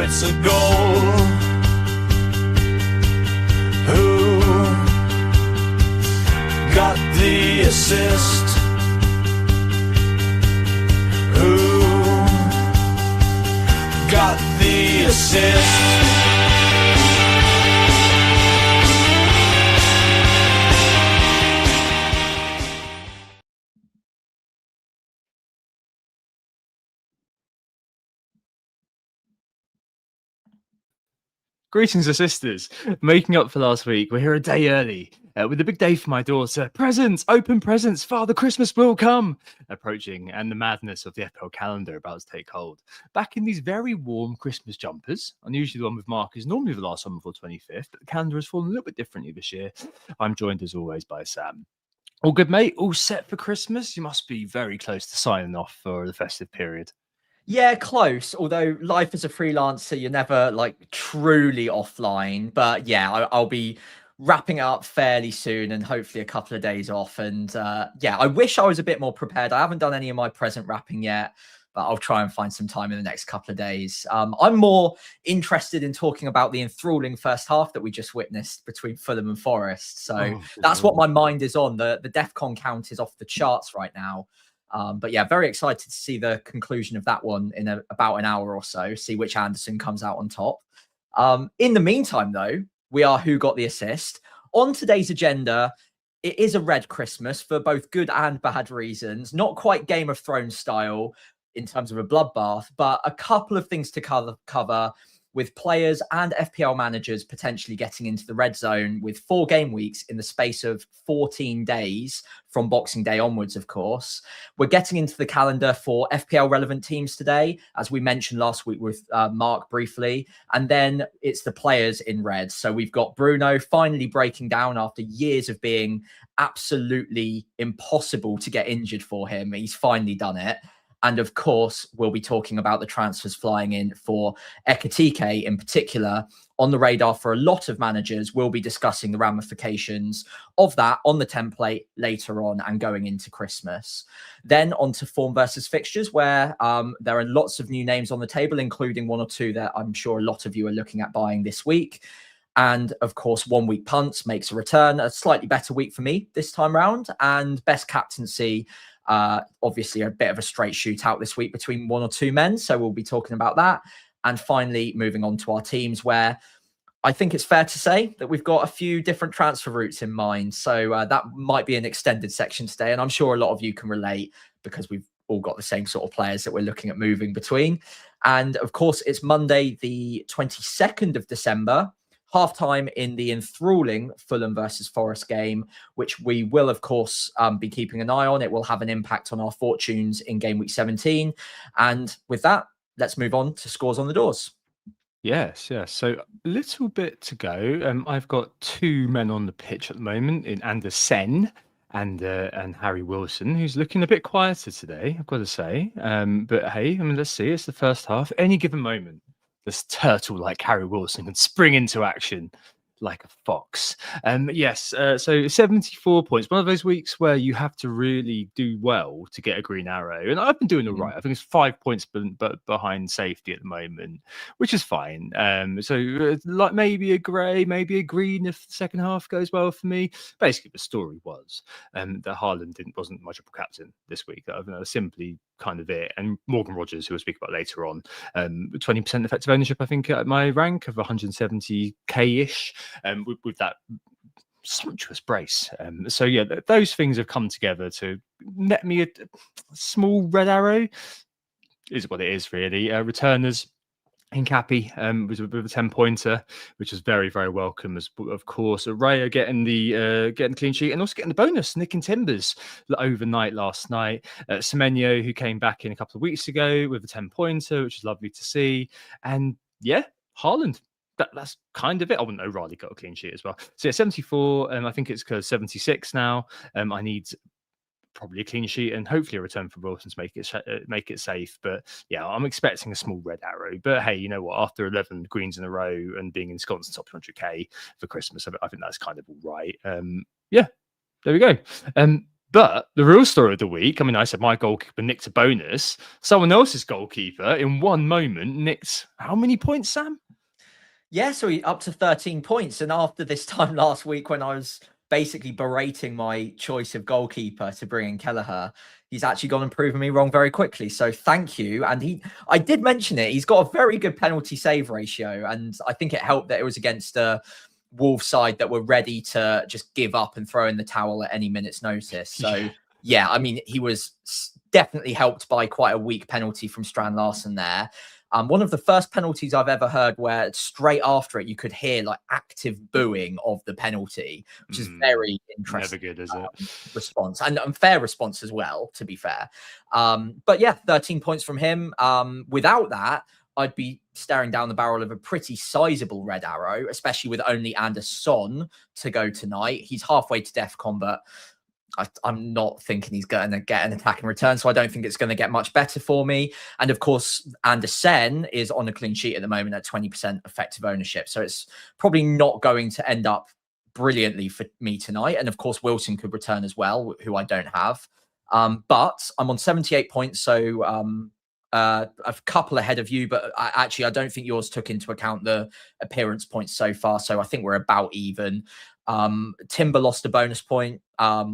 it's a goal. Who got the assist? Who got the assist? Greetings, sisters. Making up for last week, we're here a day early with a big day for my daughter. Presents, open presents, Father Christmas will come approaching, and the madness of the FPL calendar about to take hold. Back in these very warm Christmas jumpers. Unusually, the one with Mark is normally the last one before 25th, but the calendar has fallen a little bit differently this year. I'm joined as always by Sam. All good, mate? All set for Christmas? You must be very close to signing off for the festive period. Yeah, close. Although life as a freelancer, you're never like truly offline. But yeah, I'll be wrapping it up fairly soon and hopefully a couple of days off. And yeah, I wish I was a bit more prepared. I haven't done any of my present wrapping yet, but I'll try and find some time in the next couple of days. I'm more interested in talking about the enthralling first half that we just witnessed between Fulham and Forest. So that's what my mind is on. The DEFCON count is off the charts right now. But yeah, very excited to see the conclusion of that one in about an hour or so, see which Anderson comes out on top. In the meantime, though, we are Who Got the Assist. On today's agenda, it is a red Christmas for both good and bad reasons. Not quite Game of Thrones style in terms of a bloodbath, but a couple of things to cover with players and FPL managers potentially getting into the red zone with 4 game weeks in the space of 14 days from Boxing Day onwards, of course. We're getting into the calendar for FPL relevant teams today, as we mentioned last week with Mark briefly, and then it's the players in red. So we've got Bruno finally breaking down after years of being absolutely impossible to get injured for him. He's finally done it. And of course, we'll be talking about the transfers flying in for Ekitike in particular. On the radar for a lot of managers, we'll be discussing the ramifications of that on the template later on and going into Christmas. Then on to form versus fixtures, where there are lots of new names on the table, including 1 or 2 that I'm sure a lot of you are looking at buying this week. And of course, 1 week punts makes a return, a slightly better week for me this time round. And best captaincy, obviously a bit of a straight shootout this week between 1 or 2 men. So we'll be talking about that. And finally, moving on to our teams, where I think it's fair to say that we've got a few different transfer routes in mind. So that might be an extended section today. And I'm sure a lot of you can relate because we've all got the same sort of players that we're looking at moving between. And of course, it's Monday, the 22nd of December. Halftime in the enthralling Fulham versus Forest game, which we will, of course, be keeping an eye on. It will have an impact on our fortunes in game week 17. And with that, let's move on to scores on the doors. Yes. So a little bit to go. I've got 2 men on the pitch at the moment in Andersen and Harry Wilson, who's looking a bit quieter today, I've got to say. But hey, I mean, let's see. It's the first half. Any given moment, this turtle like Harry Wilson can spring into action like a fox. Yes, so 74 points. One of those weeks where you have to really do well to get a green arrow. And I've been doing all right. I think it's 5 points behind safety at the moment, which is fine. So like maybe a grey, maybe a green if the second half goes well for me. Basically, the story was that Haaland wasn't much of a captain this week. That was simply kind of it. And Morgan Rogers, who we'll speak about later on, 20% effective ownership, I think, at my rank of 170k-ish. With that sumptuous brace. So yeah, those things have come together to net me a small red arrow. Is what it is, really. Returners in Cappy was with a 10-pointer, which was very, very welcome. As of course, Raya getting the clean sheet and also getting the bonus, nicking Timbers overnight last night. Semenyo, who came back in a couple of weeks ago with a 10-pointer, which is lovely to see. And yeah, Haaland. That's kind of it. I wouldn't know. Riley got a clean sheet as well. So yeah, 74. I think it's 76 now. I need probably a clean sheet and hopefully a return for Wilson to make it safe. But yeah, I'm expecting a small red arrow. But hey, you know what? After 11 greens in a row and being ensconced top 100k for Christmas, I think that's kind of all right. Yeah, there we go. But the real story of the week, I mean, I said my goalkeeper nicked a bonus. Someone else's goalkeeper in one moment nicked how many points, Sam? Yeah, so he up to 13 points. And after this time last week, when I was basically berating my choice of goalkeeper to bring in Kelleher, he's actually gone and proven me wrong very quickly. So thank you. And I did mention it. He's got a very good penalty save ratio. And I think it helped that it was against a Wolves side that were ready to just give up and throw in the towel at any minute's notice. So yeah, I mean, he was definitely helped by quite a weak penalty from Strand Larsen there. One of the first penalties I've ever heard where straight after it, you could hear like active booing of the penalty, which is very interesting. Never good, is it? Response and fair response as well, to be fair. But yeah, 13 points from him. Without that, I'd be staring down the barrel of a pretty sizable red arrow, especially with only Anderson to go tonight. He's halfway to DEFCON, but I'm not thinking he's going to get an attack in return, so I don't think it's going to get much better for me. And of course, Andersen is on a clean sheet at the moment at 20% effective ownership, so it's probably not going to end up brilliantly for me tonight. And of course, Wilson could return as well, who I don't have. But I'm on 78 points, so a couple ahead of you, but I don't think yours took into account the appearance points so far, so I think we're about even. Timber lost a bonus point,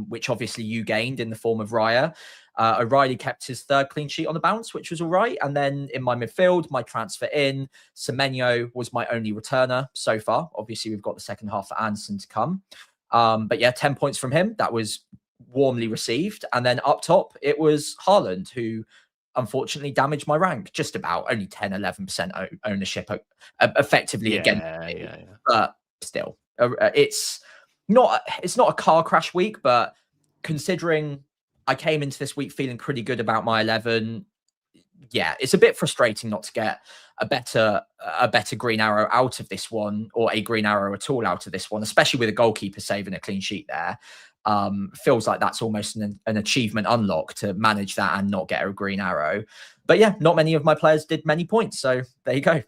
which obviously you gained in the form of Raya. O'Reilly kept his third clean sheet on the bounce, which was all right. And then in my midfield, my transfer in, Semenyo was my only returner so far. Obviously, we've got the second half for Anderson to come. But yeah, 10 points from him. That was warmly received. And then up top, it was Haaland, who unfortunately damaged my rank just about, only 10, 11% ownership effectively against me. But still, it's not a car crash week, but considering I came into this week feeling pretty good about my 11, yeah, it's a bit frustrating not to get a better green arrow out of this one, or a green arrow at all out of this one, especially with a goalkeeper saving a clean sheet there. Feels like that's almost an achievement unlock to manage that and not get a green arrow. But yeah, not many of my players did many points, so there you go.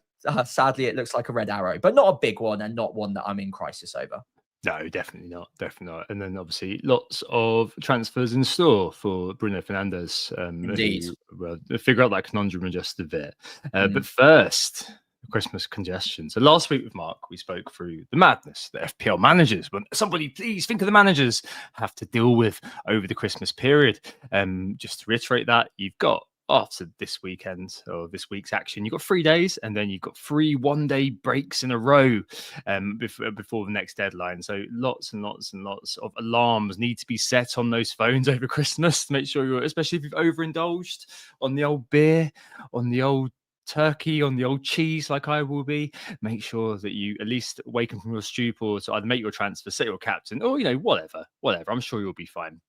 Sadly, it looks like a red arrow, but not a big one and not one that I'm in crisis over. No, definitely not. Definitely not. And then obviously lots of transfers in store for Bruno Fernandes. Indeed. Well, figure out that conundrum in just a bit. But first, Christmas congestion. So last week with Mark, we spoke through the madness that FPL managers, but somebody please think of the managers, have to deal with over the Christmas period. Just to reiterate that, you've got, after this weekend or this week's action, you've got 3 days, and then you've got 3 one-day breaks in a row before the next deadline. So lots and lots and lots of alarms need to be set on those phones over Christmas to make sure you're, especially if you've overindulged on the old beer, on the old turkey, on the old cheese, like I will be, make sure that you at least awaken from your stupor to either make your transfer, set your captain, or whatever. I'm sure you'll be fine.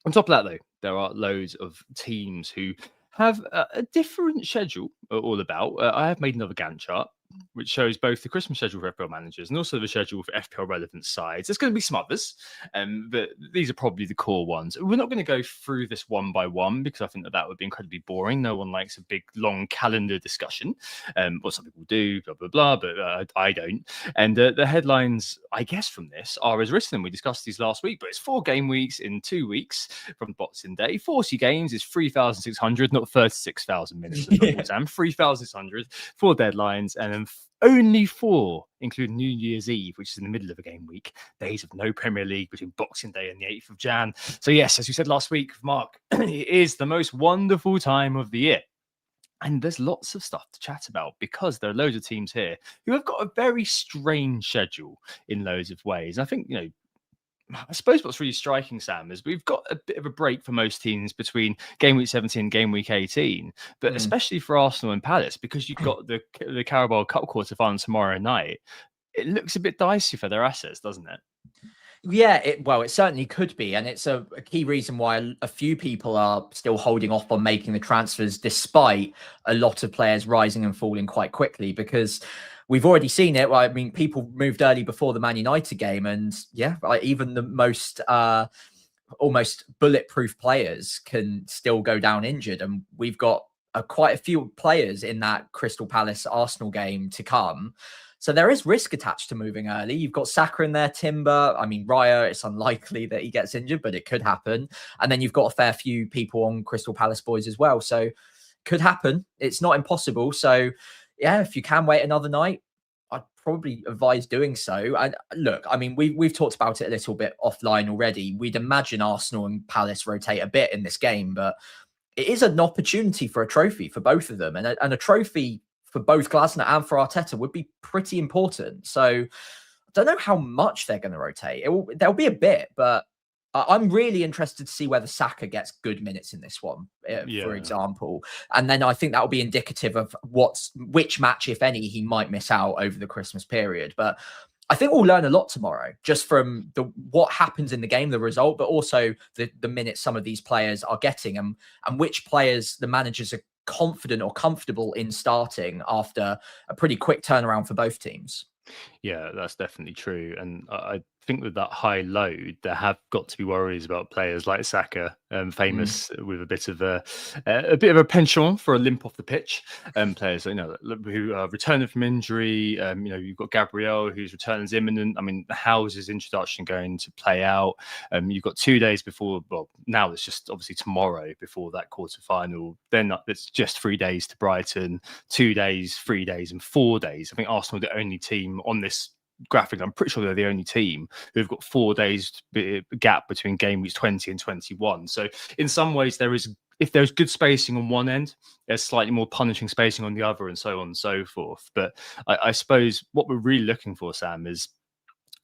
On top of that, though, there are loads of teams who have a different schedule all about. I have made another Gantt chart, which shows both the Christmas schedule for FPL managers and also the schedule for FPL relevant sides. There's going to be some others, but these are probably the core ones. We're not going to go through this one by one because I think that would be incredibly boring. No one likes a big, long calendar discussion. Well, some people do, blah, blah, blah, but I don't. And the headlines, I guess, from this are as written. We discussed these last week, but it's 4 game weeks in 2 weeks from Boxing Day. 40 games is 3,600, not 36,000 minutes of football time. 3,600, 4 deadlines, and then only 4, including New Year's Eve, which is in the middle of a game week, days of no Premier League between Boxing Day and the 8th of Jan. So yes, as we said last week, Mark, it is the most wonderful time of the year. And there's lots of stuff to chat about because there are loads of teams here who have got a very strange schedule in loads of ways. I think, I suppose what's really striking, Sam, is we've got a bit of a break for most teams between game week 17 and game week 18, but especially for Arsenal and Palace, because you've got the Carabao Cup quarter-final tomorrow night. It looks a bit dicey for their assets, doesn't it? Yeah, it certainly could be. And it's a key reason why a few people are still holding off on making the transfers, despite a lot of players rising and falling quite quickly, because we've already seen it. Well, I mean, people moved early before the Man United game, and yeah, even the most almost bulletproof players can still go down injured. And we've got quite a few players in that Crystal Palace Arsenal game to come. So there is risk attached to moving early. You've got Saka in there, Timber. I mean, Raya, it's unlikely that he gets injured, but it could happen. And then you've got a fair few people on Crystal Palace boys as well. So could happen. It's not impossible. So yeah, if you can wait another night, I'd probably advise doing so. And look, I mean, we've talked about it a little bit offline already. We'd imagine Arsenal and Palace rotate a bit in this game, but it is an opportunity for a trophy for both of them. And a trophy for both Glasner and for Arteta would be pretty important. So I don't know how much they're going to rotate. There'll be a bit, but I'm really interested to see whether Saka gets good minutes in this one, for example. And then I think that will be indicative of which match, if any, he might miss out over the Christmas period. But I think we'll learn a lot tomorrow, just from what happens in the game, the result, but also the minutes some of these players are getting, and which players the managers are confident or comfortable in starting after a pretty quick turnaround for both teams. Yeah, that's definitely true. And I think with that high load, there have got to be worries about players like Saka, famous with a bit of a penchant for a limp off the pitch. Players, who are returning from injury. You've got Gabriel, whose return is imminent. I mean, how's his introduction going to play out? You've got 2 days before. Well, now it's just obviously tomorrow before that quarter final. Then it's just 3 days to Brighton. 2 days, 3 days, and 4 days. I think Arsenal are the only team on this graphic. I'm pretty sure they're the only team who've got 4 days gap between game weeks 20 and 21. So in some ways, if there's good spacing on one end, there's slightly more punishing spacing on the other, and so on and so forth. But I suppose what we're really looking for, Sam, is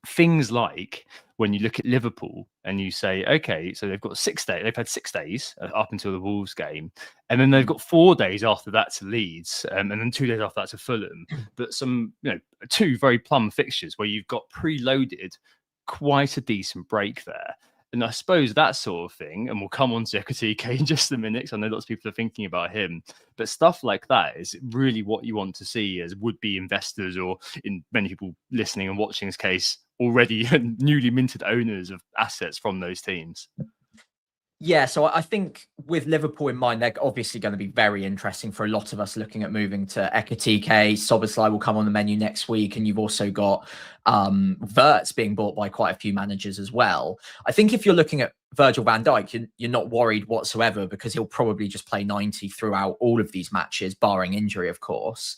things like when you look at Liverpool and you say, okay, so they've got 6 days, they've had 6 days up until the Wolves game, and then they've got 4 days after that to Leeds, and then 2 days after that to Fulham. But some, 2 very plum fixtures where you've got preloaded quite a decent break there. And I suppose that sort of thing, and we'll come on to Ekitike in just a minute, because I know lots of people are thinking about him, but stuff like that is really what you want to see as would-be investors, or in many people listening and watching this case, already newly minted owners of assets from those teams. Yeah, so I think with Liverpool in mind, they're obviously going to be very interesting for a lot of us looking at moving to Ekitike. Szoboszlai will come on the menu next week, and you've also got Wirtz being bought by quite a few managers as well. I think if you're looking at Virgil van Dijk, you're not worried whatsoever, because he'll probably just play 90 throughout all of these matches, barring injury, of course.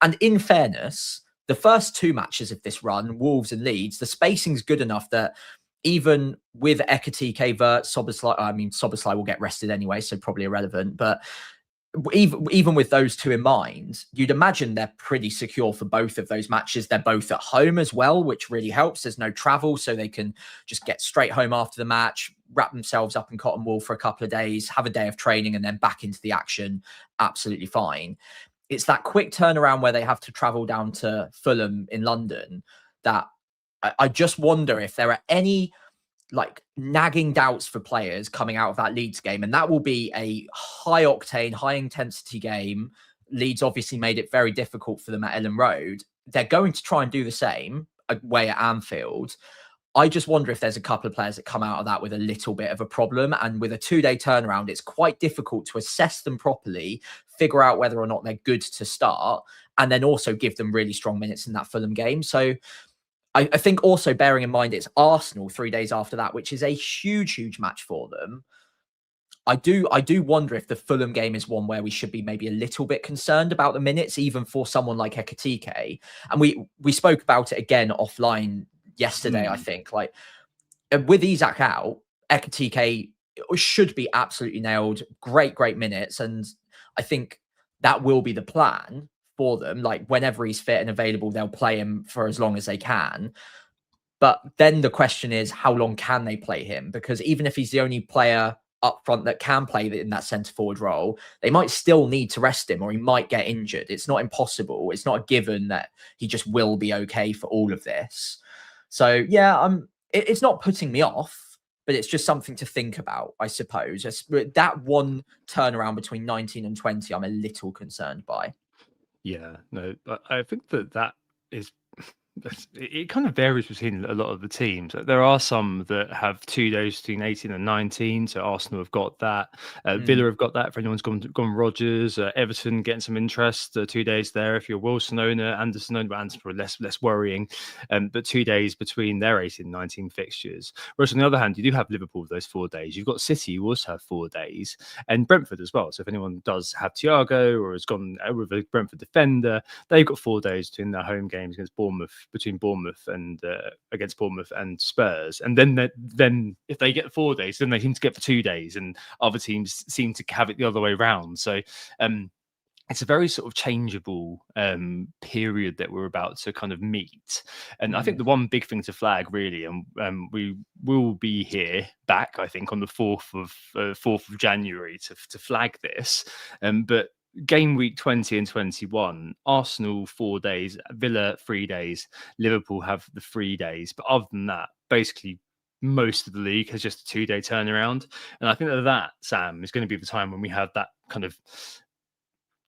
And in fairness, the first 2 matches of this run, Wolves and Leeds, the spacing's good enough that even with Ekitike, Wirtz, Szoboszlai will get rested anyway, so probably irrelevant. But even with those 2 in mind, you'd imagine they're pretty secure for both of those matches. They're both at home as well, which really helps. There's no travel, so they can just get straight home after the match, wrap themselves up in cotton wool for a couple of days, have a day of training, and then back into the action absolutely fine. It's that quick turnaround where they have to travel down to Fulham in London that I just wonder if there are any nagging doubts for players coming out of that Leeds game. And that will be a high octane, high intensity game. Leeds obviously made it very difficult for them at Ellen Road. They're going to try and do the same away at Anfield. I just wonder if there's a couple of players that come out of that with a little bit of a problem. And with a 2-day turnaround, it's quite difficult to assess them properly, figure out whether or not they're good to start, and then also give them really strong minutes in that Fulham game. So I think also bearing in mind it's Arsenal 3 days after that, which is a huge match for them. I do wonder if the Fulham game is one where we should be maybe a little bit concerned about the minutes, even for someone like Ekitike. And we spoke about it again offline yesterday, I think. With Isak out, Ekitike should be absolutely nailed. Great minutes. And I think that will be the plan for them. Whenever he's fit and available, they'll play him for as long as they can. But then the question is, how long can they play him? Because even if he's the only player up front that can play in that centre forward role, they might still need to rest him, or he might get injured. It's not impossible. It's not a given that he just will be okay for all of this. So yeah, it's not putting me off, but it's just something to think about, I suppose. That one turnaround between 19 and 20, I'm a little concerned by. Yeah, no, I think that is it kind of varies between a lot of the teams. There are some that have 2 days between 18 and 19. So Arsenal have got that. Villa have got that. If anyone's gone Rodgers, Everton getting some interest. 2 days there. If you're a Wilson owner, Anderson owner, but Anderson probably less worrying. But 2 days between their 18 and 19 fixtures. Whereas on the other hand, you do have Liverpool with those 4 days. You've got City, who also have 4 days, and Brentford as well. So if anyone does have Thiago or has gone with a Brentford defender, they've got 4 days between their home games against Bournemouth, between Bournemouth and against Bournemouth and Spurs, and then if they get 4 days, then they seem to get for 2 days, and other teams seem to have it the other way around. So it's a very sort of changeable period that we're about to kind of meet. And I think the one big thing to flag really, and we will be here back, I think, on the 4th of January to flag this. But game week 20 and 21, Arsenal 4 days, Villa 3 days, Liverpool have the 3 days. But other than that, basically most of the league has just a 2-day turnaround. And I think that, Sam, is going to be the time when we have that kind of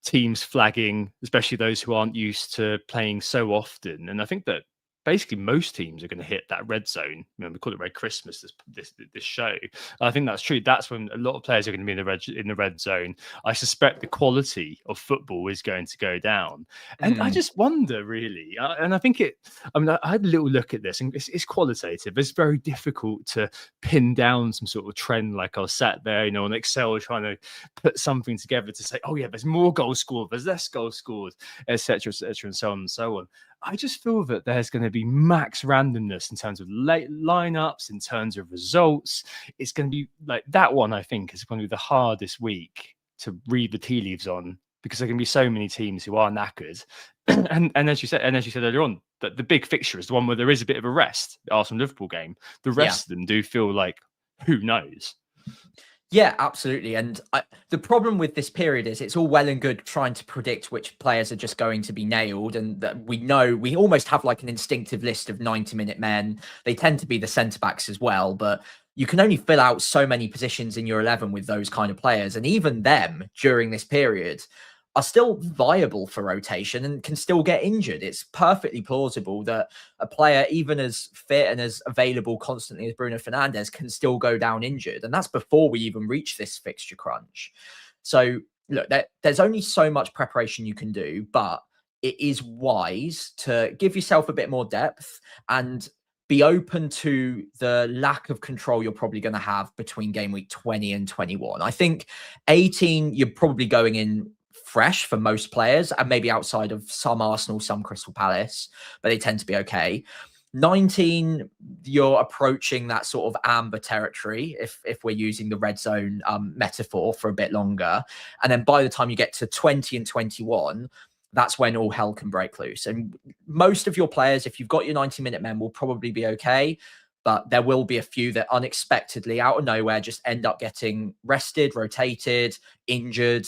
teams flagging, especially those who aren't used to playing so often. And I think that basically most teams are going to hit that red zone. We call it Red Christmas, this show. I think that's true. That's when a lot of players are going to be in the red zone. I suspect the quality of football is going to go down. And I just wonder, really, and I think I had a little look at this, and it's qualitative. It's very difficult to pin down some sort of trend. Like I was sat there, on Excel trying to put something together to say, oh yeah, there's more goals scored, there's less goals scored, etc., and so on and so on. I just feel that there's going to be max randomness in terms of late lineups, in terms of results. It's going to be like that one. I think is going to be the hardest week to read the tea leaves on, because there can be so many teams who are knackered. and as you said earlier on, that the big fixture is the one where there is a bit of a rest. The Arsenal Liverpool game. The rest of them do feel like, who knows. Yeah, absolutely. And the problem with this period is it's all well and good trying to predict which players are just going to be nailed. And that we almost have like an instinctive list of 90-minute men. They tend to be the centre backs as well, but you can only fill out so many positions in your 11 with those kind of players. And even them during this period are still viable for rotation and can still get injured. It's perfectly plausible that a player, even as fit and as available constantly as Bruno Fernandes, can still go down injured. And that's before we even reach this fixture crunch. So look, there's only so much preparation you can do, but it is wise to give yourself a bit more depth and be open to the lack of control you're probably going to have between game week 20 and 21. I think 18, you're probably going in fresh for most players, and maybe outside of some Arsenal, some Crystal Palace, but they tend to be okay. 19, you're approaching that sort of amber territory, if we're using the red zone metaphor, for a bit longer. And then by the time you get to 20 and 21, that's when all hell can break loose. And most of your players, if you've got your 90-minute men, will probably be okay. But there will be a few that unexpectedly, out of nowhere, just end up getting rested, rotated, injured.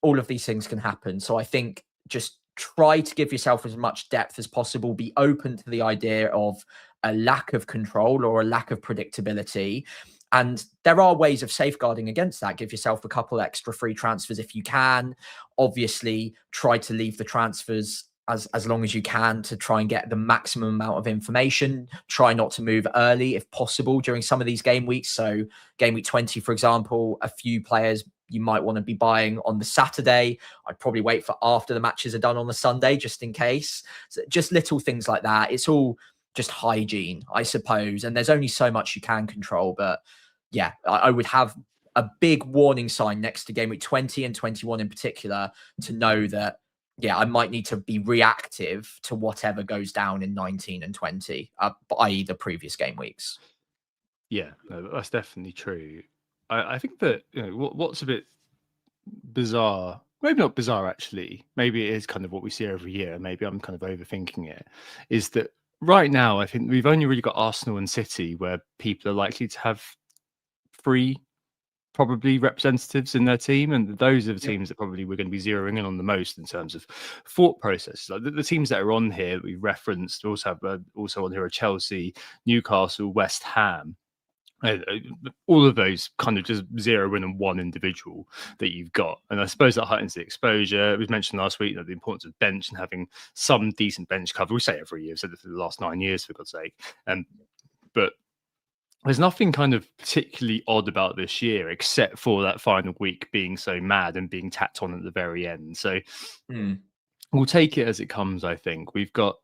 All of these things can happen. So I think just try to give yourself as much depth as possible. Be open to the idea of a lack of control or a lack of predictability. And there are ways of safeguarding against that. Give yourself a couple extra free transfers if you can. Obviously, try to leave the transfers as long as you can to try and get the maximum amount of information. Try not to move early if possible during some of these game weeks. So game week 20, for example, a few players you might want to be buying on the Saturday. I'd probably wait for after the matches are done on the Sunday, just in case. So just little things like that. It's all just hygiene, I suppose. And there's only so much you can control. But yeah, I would have a big warning sign next to game week 20 and 21 in particular to know that, yeah, I might need to be reactive to whatever goes down in 19 and 20, i.e. the previous game weeks. Yeah, no, that's definitely true. I think that what's a bit bizarre, maybe not bizarre actually, maybe it is kind of what we see every year, maybe I'm kind of overthinking it, is that right now I think we've only really got Arsenal and City where people are likely to have 3 probably representatives in their team, and those are the teams that probably we're going to be zeroing in on the most in terms of thought process. Like the teams that are on here that we referenced also have also on here are Chelsea, Newcastle, West Ham. all of those kind of just 0 in and 1 individual that you've got. And I suppose that heightens the exposure. We mentioned last week that the importance of bench and having some decent bench cover. We say every year, so for the last 9 years, for God's sake. But there's nothing kind of particularly odd about this year, except for that final week being so mad and being tacked on at the very end. So we'll take it as it comes, I think. We've got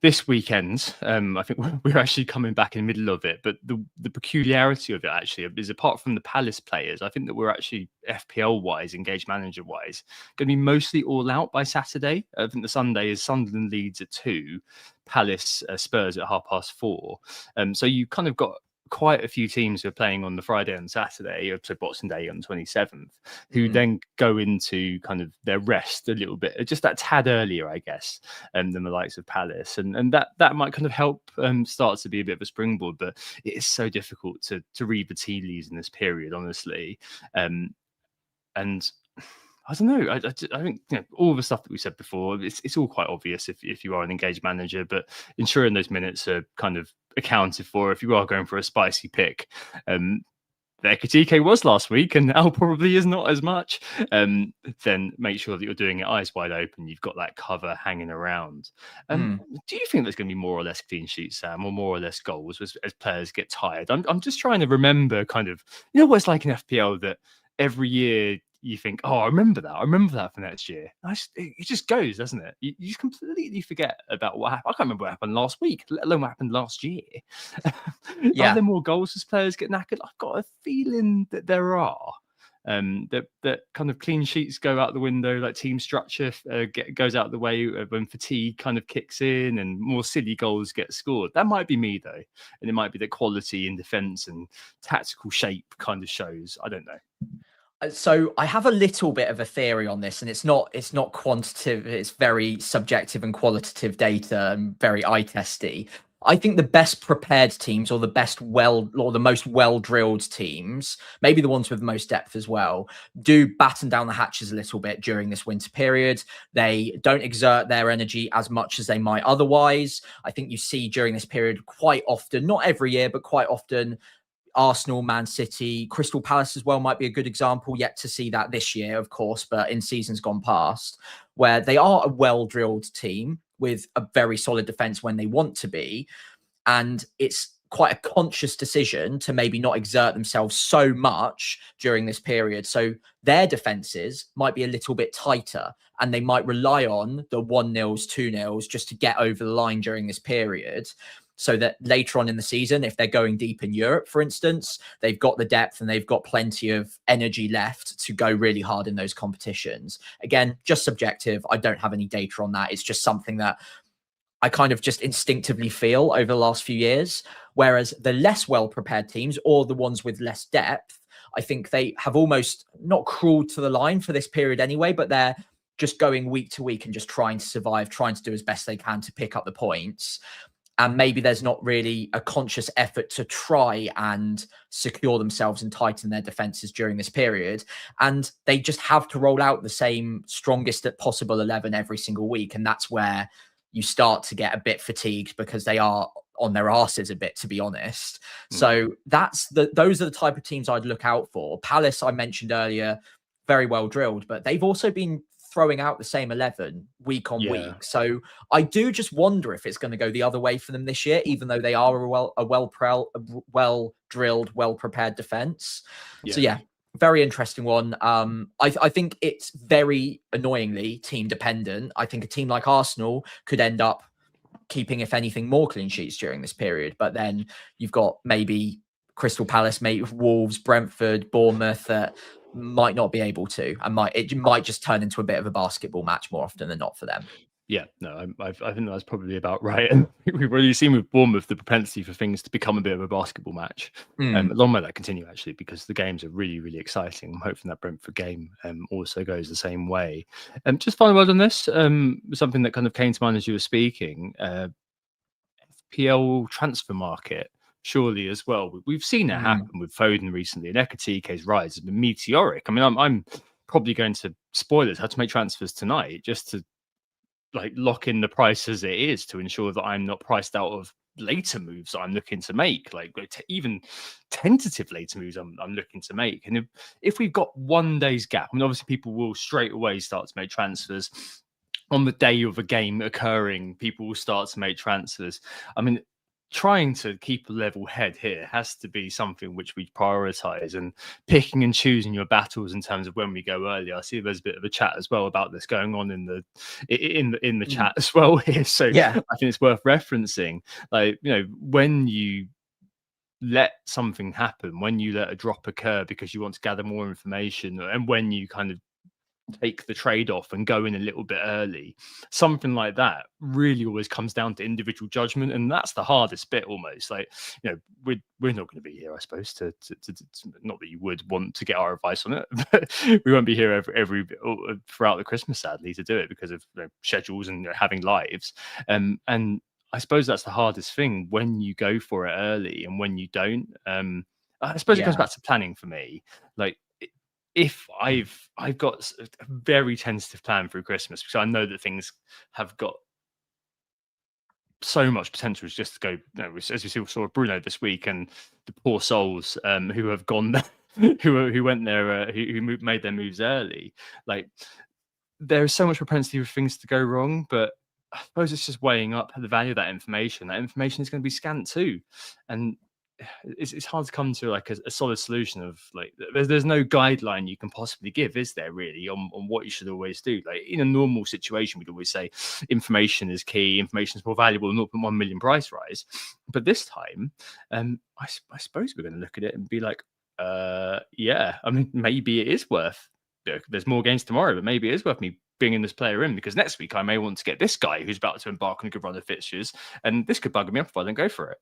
this weekend, I think we're actually coming back in the middle of it, but the peculiarity of it actually is, apart from the Palace players, I think that we're actually FPL-wise, engaged manager-wise, going to be mostly all out by Saturday. I think the Sunday is Sunderland Leeds at 2, Palace Spurs at 4:30. So you kind of got quite a few teams who are playing on the Friday and Saturday, so Boxing Day on the 27th, who then go into kind of their rest a little bit, just that tad earlier, I guess, than the likes of Palace. And that might kind of help start to be a bit of a springboard, but it is so difficult to read the tea leaves in this period, honestly. And I don't know. I think all the stuff that we said before, it's all quite obvious if you are an engaged manager, but ensuring those minutes are kind of accounted for if you are going for a spicy pick. The Ekitike was last week, and now probably is not as much. Then make sure that you're doing it eyes wide open. You've got that cover hanging around. Do you think there's going to be more or less clean sheets, Sam, or more or less goals as players get tired? I'm just trying to remember kind of, what it's like in FPL that every year you think, oh, I remember that for next year. It just goes, doesn't it? You just completely forget about what happened. I can't remember what happened last week, let alone what happened last year. Are there more goals as players get knackered? I've got a feeling that there are. That kind of clean sheets go out the window, like team structure goes out the way when fatigue kind of kicks in and more silly goals get scored. That might be me, though. And it might be that quality in defence and tactical shape kind of shows. I don't know. So I have a little bit of a theory on this, and it's not quantitative, it's very subjective and qualitative data and very eye testy. I think the best prepared teams, or the most well-drilled teams, maybe the ones with the most depth as well, do batten down the hatches a little bit during this winter period. They don't exert their energy as much as they might otherwise. I think you see during this period quite often, not every year, but quite often, Arsenal, Man City, Crystal Palace as well might be a good example. Yet to see that this year, of course, but in seasons gone past, where they are a well-drilled team with a very solid defence when they want to be. And it's quite a conscious decision to maybe not exert themselves so much during this period. So their defences might be a little bit tighter, and they might rely on the 1-0s, 2-0s just to get over the line during this period. So that later on in the season, if they're going deep in Europe, for instance, they've got the depth and they've got plenty of energy left to go really hard in those competitions. Again, just subjective. I don't have any data on that. It's just something that I kind of just instinctively feel over the last few years. Whereas the less well-prepared teams, or the ones with less depth, I think they have almost not crawled to the line for this period anyway, but they're just going week to week and just trying to survive, trying to do as best they can to pick up the points. And maybe there's not really a conscious effort to try and secure themselves and tighten their defenses during this period. And they just have to roll out the same strongest possible 11 every single week. And that's where you start to get a bit fatigued, because they are on their asses a bit, to be honest. So those are the type of teams I'd look out for. Palace, I mentioned earlier, very well drilled, but they've also been throwing out the same 11 week on week. So I do just wonder if it's going to go the other way for them this year, even though they are a well-drilled, well-prepared defense. So yeah, very interesting one. I think it's very annoyingly team dependent. I think a team like Arsenal could end up keeping, if anything, more clean sheets during this period. But then you've got maybe Crystal Palace, maybe Wolves, Brentford, Bournemouth that might not be able to, and it might just turn into a bit of a basketball match more often than not for them. Yeah, no, I think that's probably about right. And we've really seen with Bournemouth the propensity for things to become a bit of a basketball match. Long may that continue, actually, because the games are really, really exciting. I'm hoping that Brentford game also goes the same way. Just final word on this, something that kind of came to mind as you were speaking, FPL transfer market. Surely as well. We've seen it happen with Foden recently, and Ekitike's rise has been meteoric. I mean, I'm probably going to spoilers how to make transfers tonight, just to like lock in the price as it is, to ensure that I'm not priced out of later moves I'm looking to make, like even tentative later moves I'm looking to make. And if we've got 1 day's gap, I mean, obviously people will straight away start to make transfers on the day of a game occurring. People will start to make transfers. I mean, trying to keep a level head here has to be something which we prioritize, and picking and choosing your battles in terms of when we go early. I see there's a bit of a chat as well about this going on in the chat as well here, so Yeah. I think it's worth referencing. Like, you know, when you let something happen, when you let a drop occur because you want to gather more information, and when you kind of take the trade-off and go in a little bit early, something like that really always comes down to individual judgment, and that's the hardest bit almost. Like, you know, we're not going to be here, I suppose, to not that you would want to get our advice on it, but we won't be here every throughout the Christmas, sadly, to do it because of, you know, schedules and, you know, having lives. And I suppose that's the hardest thing, when you go for it early and when you don't. I suppose it goes back to planning for me. Like, if I've got a very tentative plan through Christmas, because I know that things have got so much potential just to go, you know, as we saw with Bruno this week, and the poor souls who have gone there, who went there, who made their moves early. Like, there is so much propensity for things to go wrong, but I suppose it's just weighing up the value of that information. That information is going to be scant too, and it's hard to come to like a solid solution of, like, there's no guideline you can possibly give, is there, really, on what you should always do. Like, in a normal situation, we'd always say information is key, information is more valuable than 0.1 million price rise. But this time, I suppose we're going to look at it and be like, yeah, I mean, maybe it is worth, there's more games tomorrow, but maybe it is worth me bringing this player in, because next week I may want to get this guy who's about to embark on a good run of fixtures, and this could bug me up if I don't go for it.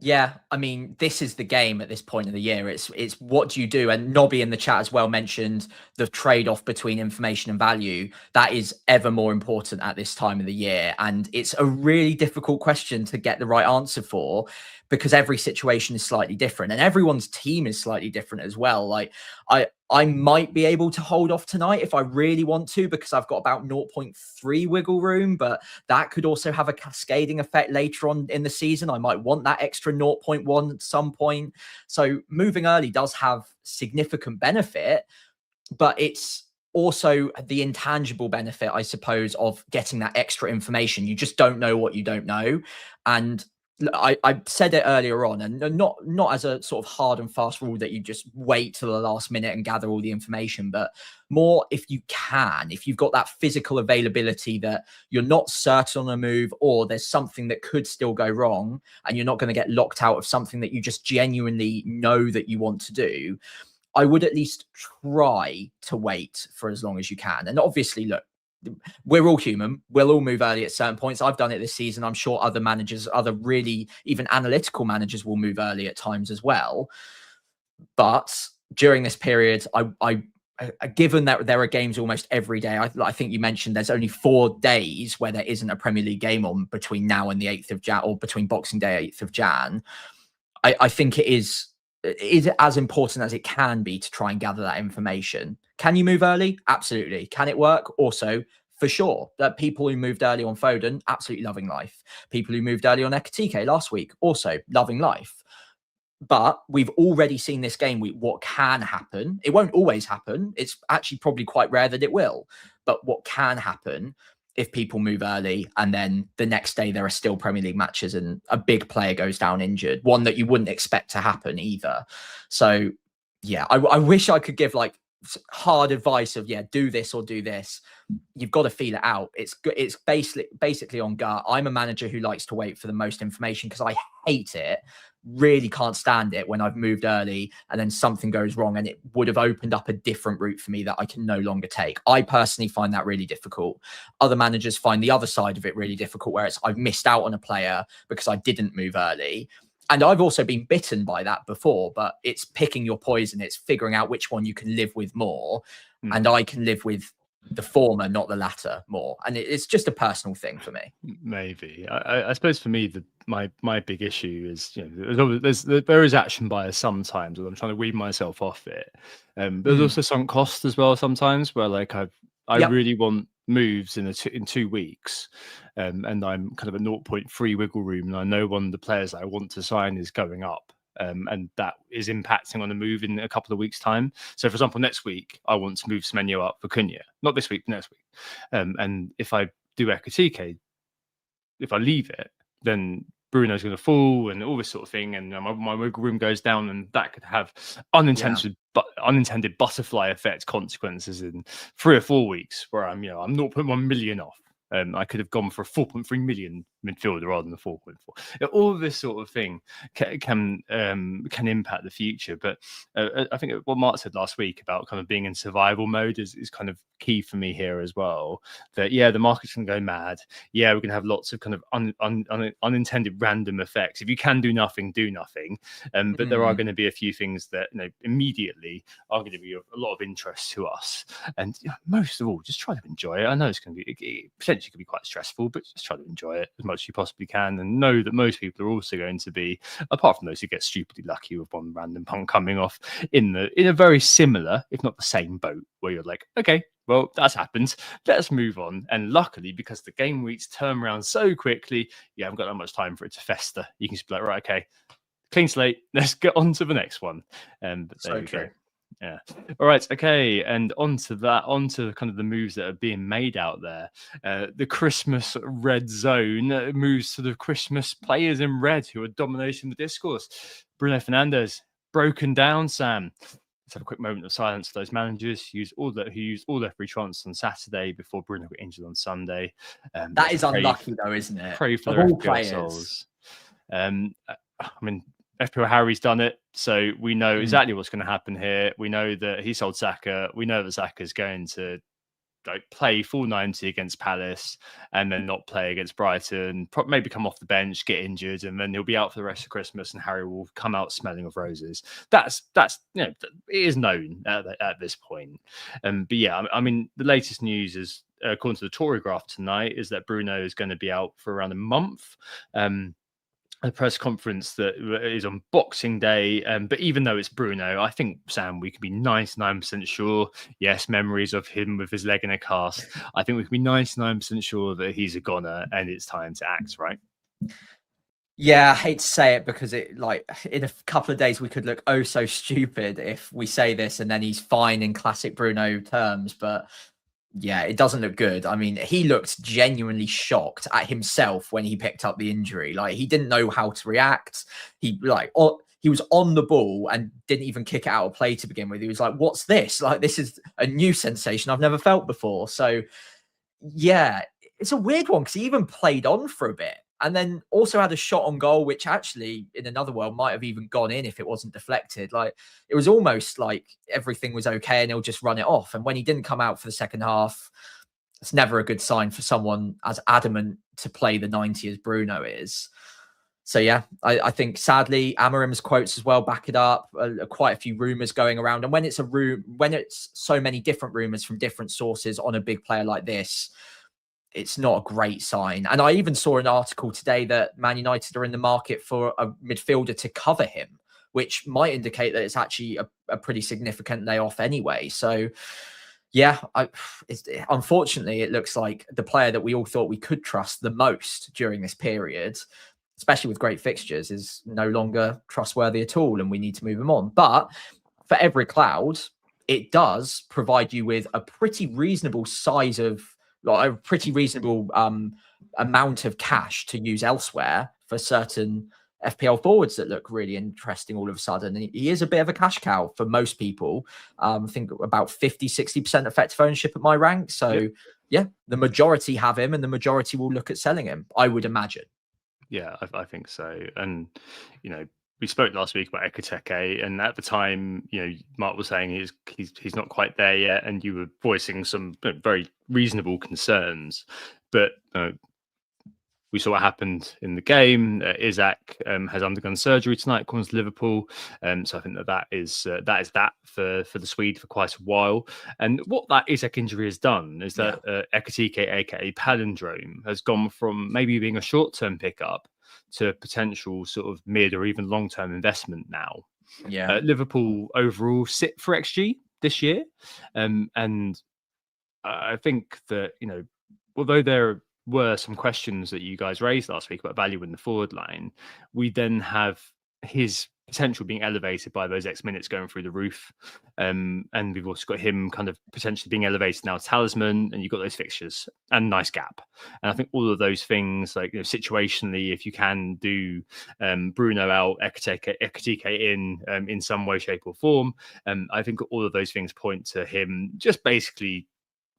Yeah, I mean, this is the game at this point of the year. It's what do you do? And Nobby in the chat as well mentioned the trade-off between information and value. That is ever more important at this time of the year. And it's a really difficult question to get the right answer for, because every situation is slightly different and everyone's team is slightly different as well. Like, I might be able to hold off tonight if I really want to, because I've got about 0.3 wiggle room, but that could also have a cascading effect later on in the season. I might want that extra 0.1 at some point. So moving early does have significant benefit, but it's also the intangible benefit, I suppose, of getting that extra information. You just don't know what you don't know. And I said it earlier on, and not as a sort of hard and fast rule that you just wait till the last minute and gather all the information, but more if you can, if you've got that physical availability that you're not certain on a move, or there's something that could still go wrong and you're not going to get locked out of something that you just genuinely know that you want to do, I would at least try to wait for as long as you can. And obviously, look, we're all human. We'll all move early at certain points. I've done it this season. I'm sure other managers, other really even analytical managers, will move early at times as well. But during this period, I given that there are games almost every day, I think you mentioned there's only 4 days where there isn't a Premier League game on between now and the 8th of Jan, or between Boxing Day 8th of Jan. I think it is as important as it can be to try and gather that information. Can you move early? Absolutely. Can it work? Also, for sure. That people who moved early on Foden, absolutely loving life. People who moved early on Ekitike last week, also loving life. But we've already seen this game week what can happen. It won't always happen. It's actually probably quite rare that it will. But what can happen if people move early and then the next day there are still Premier League matches and a big player goes down injured, one that you wouldn't expect to happen either. So yeah, I wish I could give like hard advice of, yeah, do this or do this. You've got to feel it out. It's basically on gut. I'm a manager who likes to wait for the most information because I hate it. Really can't stand it when I've moved early and then something goes wrong and it would have opened up a different route for me that I can no longer take. I personally find that really difficult. Other managers find the other side of it really difficult, where it's I've missed out on a player because I didn't move early. And I've also been bitten by that before, but it's picking your poison. It's figuring out which one you can live with more. And I can live with the former, not the latter, more. And it's just a personal thing for me. Maybe. I suppose for me, my big issue is, you know, there is action bias sometimes, and I'm trying to weed myself off it. But there's also some cost as well sometimes, where like I really want moves in 2 weeks, and I'm kind of a 0.3 wiggle room, and I know one of the players that I want to sign is going up, and that is impacting on the move in a couple of weeks' time. So, for example, next week I want to move Semenyo up for Cunha, not this week, but next week. And if I do Ekitike, if I leave it, then Bruno's going to fall and all this sort of thing, and my wiggle room goes down, and that could have unintended butterfly effect consequences in 3 or 4 weeks, where I'm 0.1 million off. I could have gone for a 4.3 million midfielder rather than the 4.4. All this sort of thing can impact the future. But I think what Mark said last week about kind of being in survival mode is kind of key for me here as well. That the market's going to go mad. We're going to have lots of kind of unintended random effects. If you can do nothing, do nothing. But there are going to be a few things that immediately are going to be of a lot of interest to us. And most of all, just try to enjoy it. I know it's going to be potentially could be quite stressful, but just try to enjoy it as much as you possibly can, and know that most people are also going to be, apart from those who get stupidly lucky with one random punt coming off, in a very similar, if not the same boat, where you're like, okay, well, that's happened, let's move on. And luckily, because the game weeks turn around so quickly, you haven't got that much time for it to fester. You can just be like, right, okay, clean slate, let's get on to the next one. But there So you true. go. Yeah. All right. Okay. And onto kind of the moves that are being made out there. The Christmas red zone moves to the Christmas players in red who are dominating the discourse. Bruno Fernandes, broken down, Sam. Let's have a quick moment of silence for those managers who used all their free chances on Saturday before Bruno got injured on Sunday. That is unlucky, though, isn't it? Pray for Of their all FPL players. souls. I mean, FPL Harry's done it, so we know exactly what's going to happen here. We know that he sold Saka. We know that Saka's going to play full 90 against Palace and then not play against Brighton, maybe come off the bench, get injured, and then he'll be out for the rest of Christmas, and Harry will come out smelling of roses. That's it is known at this point. But yeah, I mean, the latest news is, according to the Tory graph tonight, is that Bruno is going to be out for around a month. A press conference that is on Boxing Day, but even though it's Bruno, I think, Sam, we can be 99% sure. Yes, memories of him with his leg in a cast. I think we can be 99% sure that he's a goner and it's time to act, right? Yeah, I hate to say it, because in a couple of days we could look oh so stupid if we say this and then he's fine in classic Bruno terms, but yeah, it doesn't look good. I mean, he looked genuinely shocked at himself when he picked up the injury. Like, he didn't know how to react. He was on the ball and didn't even kick it out of play to begin with. He was like, what's this? Like, this is a new sensation I've never felt before. So yeah, it's a weird one, because he even played on for a bit and then also had a shot on goal, which actually in another world might have even gone in if it wasn't deflected. Like, it was almost like everything was okay and he'll just run it off. And when he didn't come out for the second half, it's never a good sign for someone as adamant to play the 90 as Bruno is. So yeah, I think sadly Amarim's quotes as well back it up. Quite a few rumors going around, and when it's so many different rumors from different sources on a big player like this, it's not a great sign. And I even saw an article today that Man United are in the market for a midfielder to cover him, which might indicate that it's actually a pretty significant layoff anyway. So yeah, unfortunately, it looks like the player that we all thought we could trust the most during this period, especially with great fixtures, is no longer trustworthy at all, and we need to move him on. But for every cloud, it does provide you with a pretty reasonable size of, a pretty reasonable amount of cash to use elsewhere for certain FPL forwards that look really interesting all of a sudden. And he is a bit of a cash cow for most people. I think about 50-60% effective ownership at my rank. So yeah, the majority have him and the majority will look at selling him, I would imagine. Yeah, I think so. And, we spoke last week about Ekitike, and at the time, Mark was saying he's not quite there yet, and you were voicing some very reasonable concerns. But we saw what happened in the game. Isaac has undergone surgery tonight, according to Liverpool. So I think that is that for the Swede for quite a while. And what that Isaac injury has done is that Ekitike, aka Palindrome, has gone from maybe being a short-term pickup to potential sort of mid or even long-term investment now. Yeah, Liverpool overall sit for XG this year, and I think that, although there were some questions that you guys raised last week about value in the forward line, we then have his potential being elevated by those X minutes going through the roof. And we've also got him kind of potentially being elevated now to talisman, and you've got those fixtures and nice gap. And I think all of those things, like, situationally, if you can do Bruno out, Ekitike in some way, shape, or form, I think all of those things point to him just basically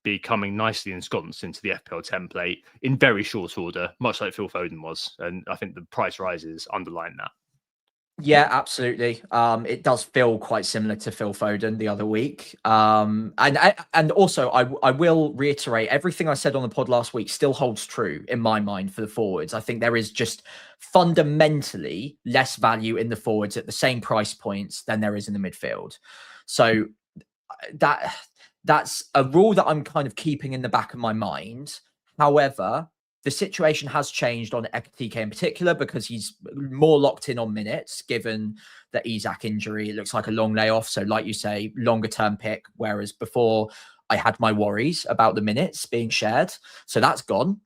becoming nicely ensconced into the FPL template in very short order, much like Phil Foden was. And I think the price rises underline that. Yeah, absolutely. It does feel quite similar to Phil Foden the other week. And also I will reiterate, everything I said on the pod last week still holds true in my mind for the forwards. I think there is just fundamentally less value in the forwards at the same price points than there is in the midfield. So that's a rule that I'm kind of keeping in the back of my mind. However, the situation has changed on Ekitike in particular because he's more locked in on minutes, given the Isak injury. It looks like a long layoff. So like you say, longer term pick. Whereas before I had my worries about the minutes being shared. So that's gone.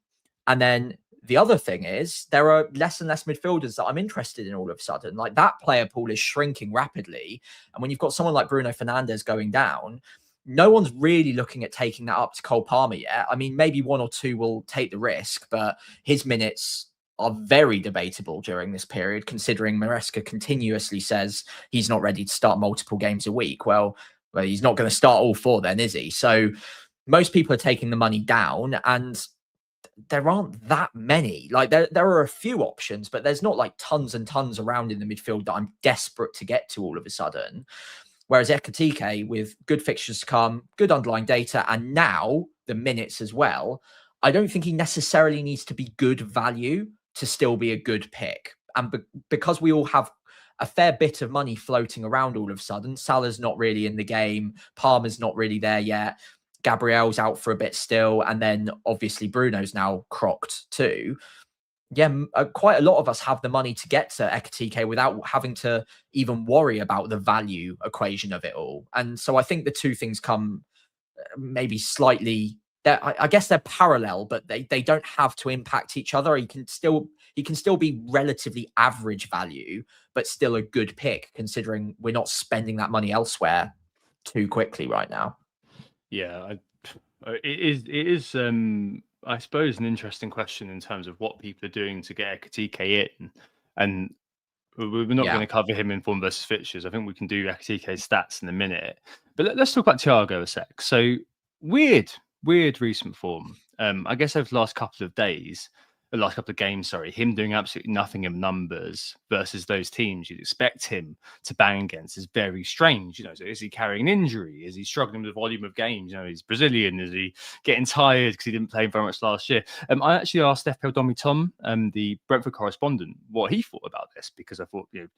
And then the other thing is there are less and less midfielders that I'm interested in all of a sudden. Like, that player pool is shrinking rapidly. And when you've got someone like Bruno Fernandes going down, no one's really looking at taking that up to Cole Palmer yet. I mean, maybe one or two will take the risk, but his minutes are very debatable during this period, considering Maresca continuously says he's not ready to start multiple games a week. Well, he's not going to start all 4 then, is he? So most people are taking the money down, and there aren't that many. Like, there are a few options, but there's not like tons and tons around in the midfield that I'm desperate to get to all of a sudden. Whereas Ekitike, with good fixtures to come, good underlying data, and now the minutes as well, I don't think he necessarily needs to be good value to still be a good pick. And because we all have a fair bit of money floating around all of a sudden, Salah's not really in the game, Palmer's not really there yet, Gabriel's out for a bit still, and then obviously Bruno's now crocked too. Yeah, quite a lot of us have the money to get to Ekitike without having to even worry about the value equation of it all. And so I think the two things come maybe slightly, I guess they're parallel, but they don't have to impact each other. He can still be relatively average value, but still a good pick, considering we're not spending that money elsewhere too quickly right now. Yeah, it is I suppose an interesting question in terms of what people are doing to get Ekitike in, and we're not going to cover him in form versus fixtures. I think we can do Ekitike's stats in a minute, but let's talk about Thiago a sec. So weird recent form. I guess over the last couple of days, the last couple of games, sorry, him doing absolutely nothing in numbers versus those teams you'd expect him to bang against is very strange. So is he carrying an injury? Is he struggling with the volume of games? He's Brazilian. Is he getting tired because he didn't play very much last year? I actually asked FPL Dommy Tom, the Brentford correspondent, what he thought about this, because I thought that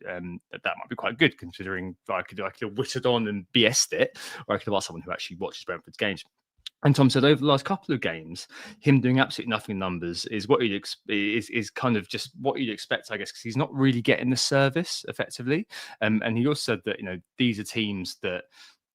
might be quite good, considering I could have whittled on and BS'd it, or I could have asked someone who actually watches Brentford's games. And Tom said over the last couple of games, him doing absolutely nothing in numbers is what is kind of just what you'd expect, I guess, because he's not really getting the service effectively. And he also said that these are teams that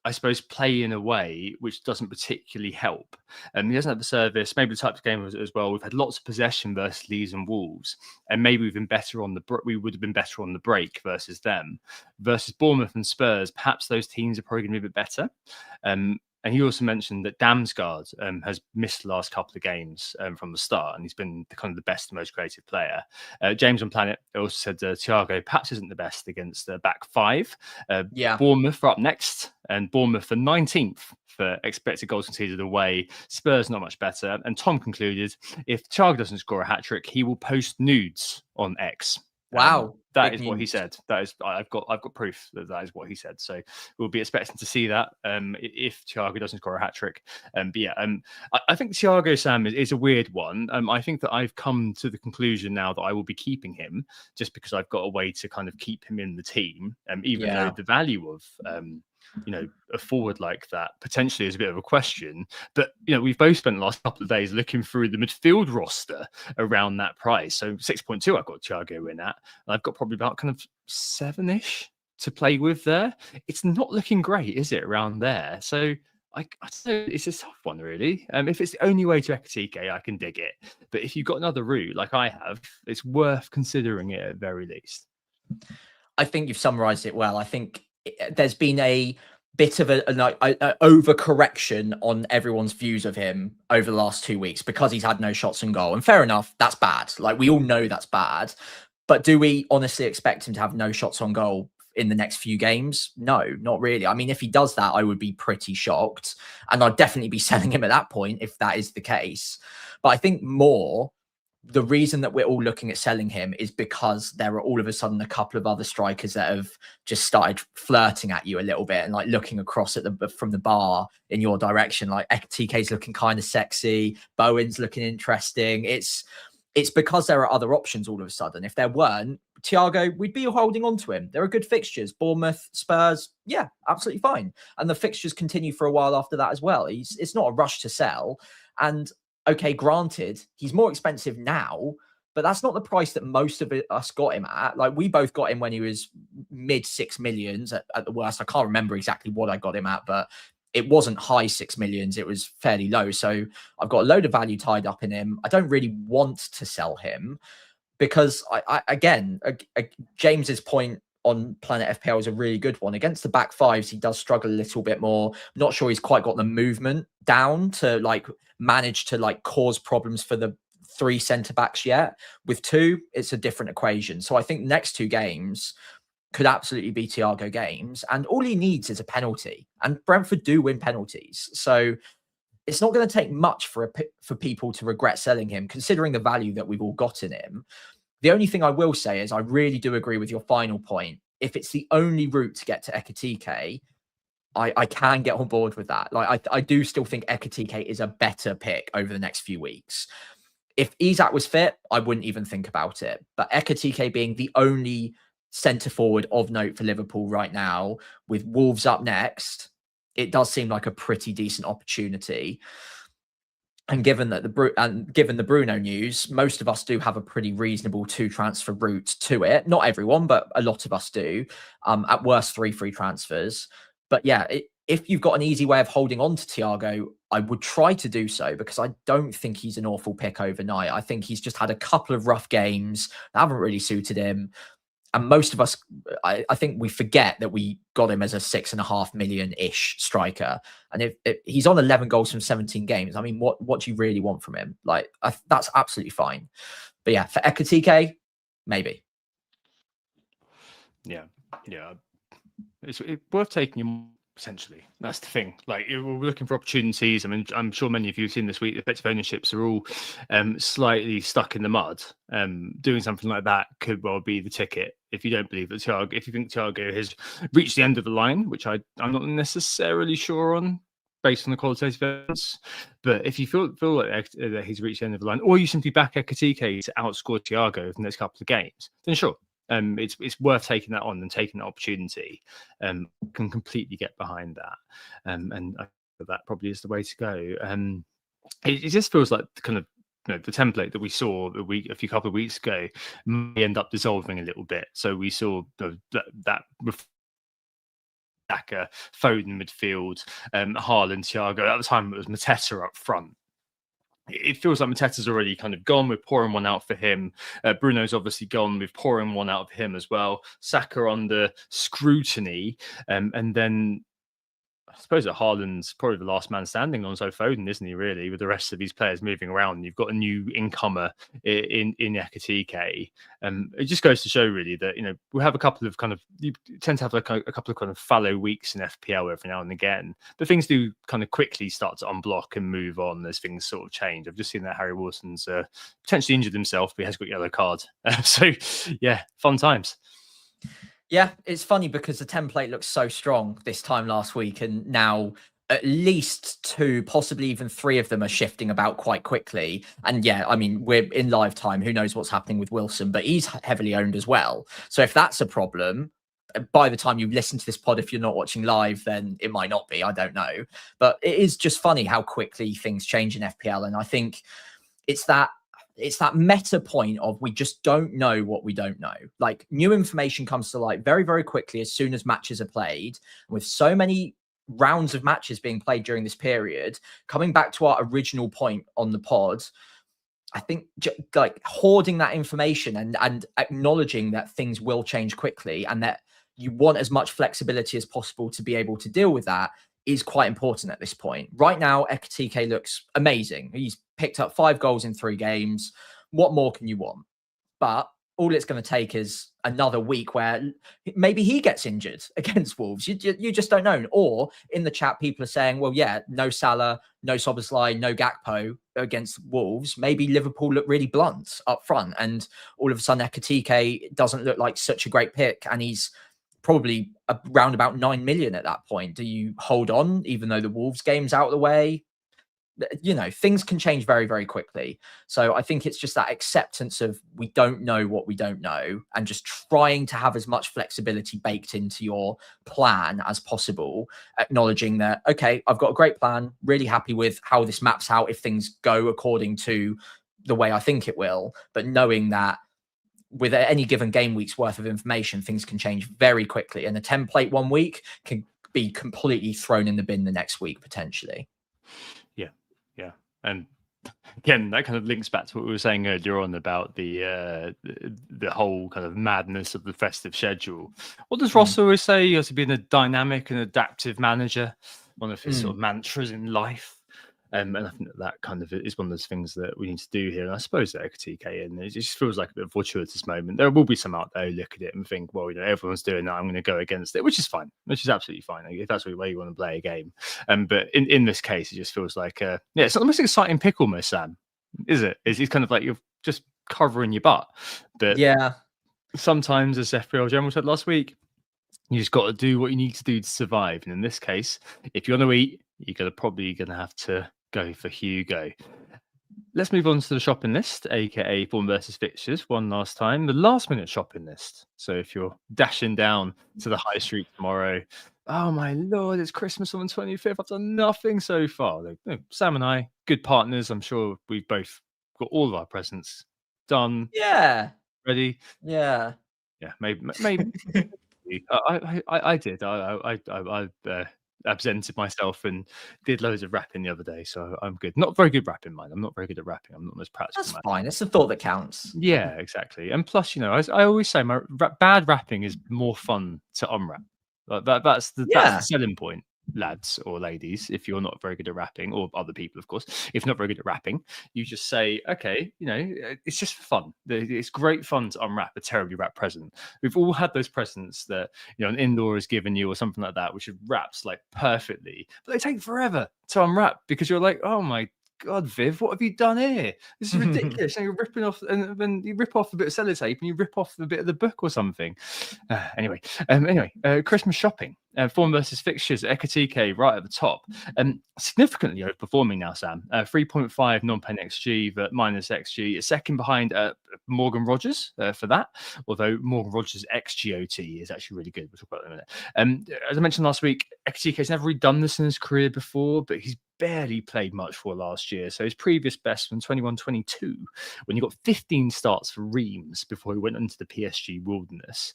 I suppose play in a way which doesn't particularly help. He doesn't have the service, maybe the type of game as well. We've had lots of possession versus Leeds and Wolves, and maybe we would have been better on the break versus them. Versus Bournemouth and Spurs, perhaps those teams are probably going to be a bit better. And he also mentioned that Damsgaard has missed the last couple of games from the start, and he's been the best and most creative player. James on Planet also said Thiago perhaps isn't the best against the back 5. Bournemouth are up next, and Bournemouth are 19th for expected goals conceded away. Spurs not much better. And Tom concluded, if Thiago doesn't score a hat-trick, he will post nudes on X. Wow. That is what he said. That is, I've got proof that is what he said. So we'll be expecting to see that if Thiago doesn't score a hat trick. I think Thiago, Sam, is a weird one. I think that I've come to the conclusion now that I will be keeping him just because I've got a way to kind of keep him in the team, even though the value of a forward like that potentially is a bit of a question. But we've both spent the last couple of days looking through the midfield roster around that price. So 6.2 I've got Thiago in at, and I've got probably about kind of 7-ish to play with there. It's not looking great, is it, around there? So I don't know, it's a tough one, really. If it's the only way to Ekitike, I can dig it. But if you've got another route like I have, it's worth considering it at very least. I think you've summarized it well. I think there's been a bit of a overcorrection on everyone's views of him over the last 2 weeks because he's had no shots on goal. And fair enough, that's bad. Like, we all know that's bad. But do we honestly expect him to have no shots on goal in the next few games? No, not really. I mean, if he does that, I would be pretty shocked. And I'd definitely be selling him at that point if that is the case. But I think more, the reason that we're all looking at selling him is because there are all of a sudden a couple of other strikers that have just started flirting at you a little bit and like looking across at from the bar in your direction. Like Ekitike's looking kind of sexy, Bowen's looking interesting. It's because there are other options all of a sudden. If there weren't, Thiago, we'd be holding on to him. There are good fixtures. Bournemouth, Spurs, yeah, absolutely fine. And the fixtures continue for a while after that as well. It's not a rush to sell. And okay, granted, he's more expensive now, but that's not the price that most of us got him at. Like, we both got him when he was mid 6 millions at the worst. I can't remember exactly what I got him at, but it wasn't high 6 millions. It was fairly low. So I've got a load of value tied up in him. I don't really want to sell him because James's point on Planet FPL is a really good one. Against the back fives, he does struggle a little bit more. I'm not sure he's quite got the movement down to like manage to like cause problems for the 3 centre backs yet. With 2, it's a different equation. So I think next 2 games could absolutely be Thiago games, and all he needs is a penalty. And Brentford do win penalties, so it's not going to take much for people to regret selling him, considering the value that we've all got in him. The only thing I will say is I really do agree with your final point. If it's the only route to get to Ekitike, I can get on board with that. Like, I do still think Ekitike is a better pick over the next few weeks. If Isak was fit, I wouldn't even think about it. But Ekitike being the only centre forward of note for Liverpool right now, with Wolves up next, it does seem like a pretty decent opportunity. And given that given the Bruno news, most of us do have a pretty reasonable 2 transfer route to it. Not everyone, but a lot of us do. At worst, 3 free transfers. But yeah, if you've got an easy way of holding on to Thiago, I would try to do so, because I don't think he's an awful pick overnight. I think he's just had a couple of rough games that haven't really suited him. And most of us, I think we forget that we got him as a 6.5 million-ish striker. And if he's on 11 goals from 17 games, I mean, what do you really want from him? Like, that's absolutely fine. But yeah, for Ekitike, maybe. Yeah. It's worth taking him, essentially. That's the thing. Like, we're looking for opportunities. I mean, I'm sure many of you have seen this week, the effective ownerships are all slightly stuck in the mud. Doing something like that could well be the ticket. If you don't believe that if you think Thiago has reached the end of the line, which I'm not necessarily sure on, based on the qualitative evidence, but if you feel like that he's reached the end of the line, or you simply back Ekitike to outscore Thiago in the next couple of games, then sure. It's worth taking that on and taking that opportunity. Can completely get behind that, and I think that probably is the way to go. It just feels like kind of, the template that we saw a few couple of weeks ago may end up dissolving a little bit. So we saw that Daka, Foden midfield, Haaland, Thiago. At the time, it was Mateta up front. It feels like Mateta's already kind of gone. We're pouring one out for him. Bruno's obviously gone. We're pouring one out of him as well. Saka under scrutiny. And then I suppose that Haaland's probably the last man standing on Foden, isn't he, really, with the rest of these players moving around. You've got a new incomer in Ekitike. It just goes to show, really, that, we have a couple of you tend to have like a couple of kind of fallow weeks in FPL every now and again, but things do kind of quickly start to unblock and move on as things sort of change. I've just seen that Harry Wilson's potentially injured himself, but he has got a yellow card. So, yeah, fun times. Yeah, it's funny because the template looks so strong this time last week, and now at least 2, possibly even 3 of them are shifting about quite quickly. And yeah, I mean, we're in live time. Who knows what's happening with Wilson, but he's heavily owned as well. So if that's a problem, by the time you listen to this pod, if you're not watching live, then it might not be. I don't know. But it is just funny how quickly things change in FPL. And I think it's that meta point of we just don't know what we don't know. Like, new information comes to light very, very quickly as soon as matches are played. And with so many rounds of matches being played during this period. Coming back to our original point on the pod, I think like hoarding that information and acknowledging that things will change quickly and that you want as much flexibility as possible to be able to deal with that is quite important at this point. Right now, Ekitike looks amazing. He's picked up 5 goals in 3 games. What more can you want? But all it's going to take is another week where maybe he gets injured against Wolves. You just don't know. Or in the chat, people are saying, well, yeah, no Salah, no Szoboszlai, no Gakpo against Wolves. Maybe Liverpool look really blunt up front. And all of a sudden, Ekitike doesn't look like such a great pick. And he's probably around about 9 million at that point. Do you hold on, even though the Wolves game's out of the way? You know, things can change very, very quickly. So I think it's just that acceptance of we don't know what we don't know and just trying to have as much flexibility baked into your plan as possible, acknowledging that, okay, I've got a great plan, really happy with how this maps out if things go according to the way I think it will, but knowing that with any given game week's worth of information, things can change very quickly. And a template one week can be completely thrown in the bin the next week, potentially. Yeah, and again, that kind of links back to what we were saying earlier on about the whole kind of madness of the festive schedule. What does Ross always say? He has to be a dynamic and adaptive manager. One of his sort of mantras in life. And I think that kind of is one of those things that we need to do here. And I suppose that Ekitike, and it just feels like a bit of a fortuitous moment. There will be some out there who look at it and think, well, you know, everyone's doing that, I'm going to go against it, which is fine, which is absolutely fine if that's the way you want to play a game. But in this case, it just feels like, yeah, it's not the most exciting pick almost, Sam, is it? It's kind of like you're just covering your butt. But yeah, sometimes, as FPL General said last week, you just got to do what you need to do to survive. And in this case, if you want to eat, you're probably going to have to go for Hugo. Let's move on to the shopping list, aka form versus fixtures. One last time, the last minute shopping list. So if you're dashing down to the high street tomorrow, oh my lord, it's Christmas on the 25th. I've done nothing so far. Sam and I, good partners. I'm sure we've both got all of our presents done. Yeah, ready. Yeah, maybe. I did. I absented myself and did loads of rapping the other day, so I'm good. Not very good rapping, mind. I'm not very good at rapping. I'm not most practical. That's fine. It's the thought that counts. Yeah, exactly. And plus, you know, I always say my bad rapping is more fun to unwrap. Like that's the selling point, lads or ladies. If you're not very good at rapping, or other people, of course, if not very good at rapping, you just say, okay, you know, it's just for fun. It's great fun to unwrap a terribly wrapped present. We've all had those presents that, you know, an indoor has given you or something like that, which wraps like perfectly, but they take forever to unwrap because you're like, oh my God, Viv, what have you done here? This is ridiculous. And you're ripping off, and then you rip off a bit of sellotape and you rip off a bit of the book or something. Anyway, Christmas shopping, form versus fixtures, Ekitike right at the top. Significantly overperforming now, Sam. 3.5 non-pen XG, but minus XG. Second behind Morgan Rogers for that, although Morgan Rogers' XGOT is actually really good. We'll talk about that in a minute. As I mentioned last week, Ekitike has never really done this in his career before, but he's barely played much for last year. So his previous best from 21-22, when he got 15 starts for Reims before he went into the PSG wilderness.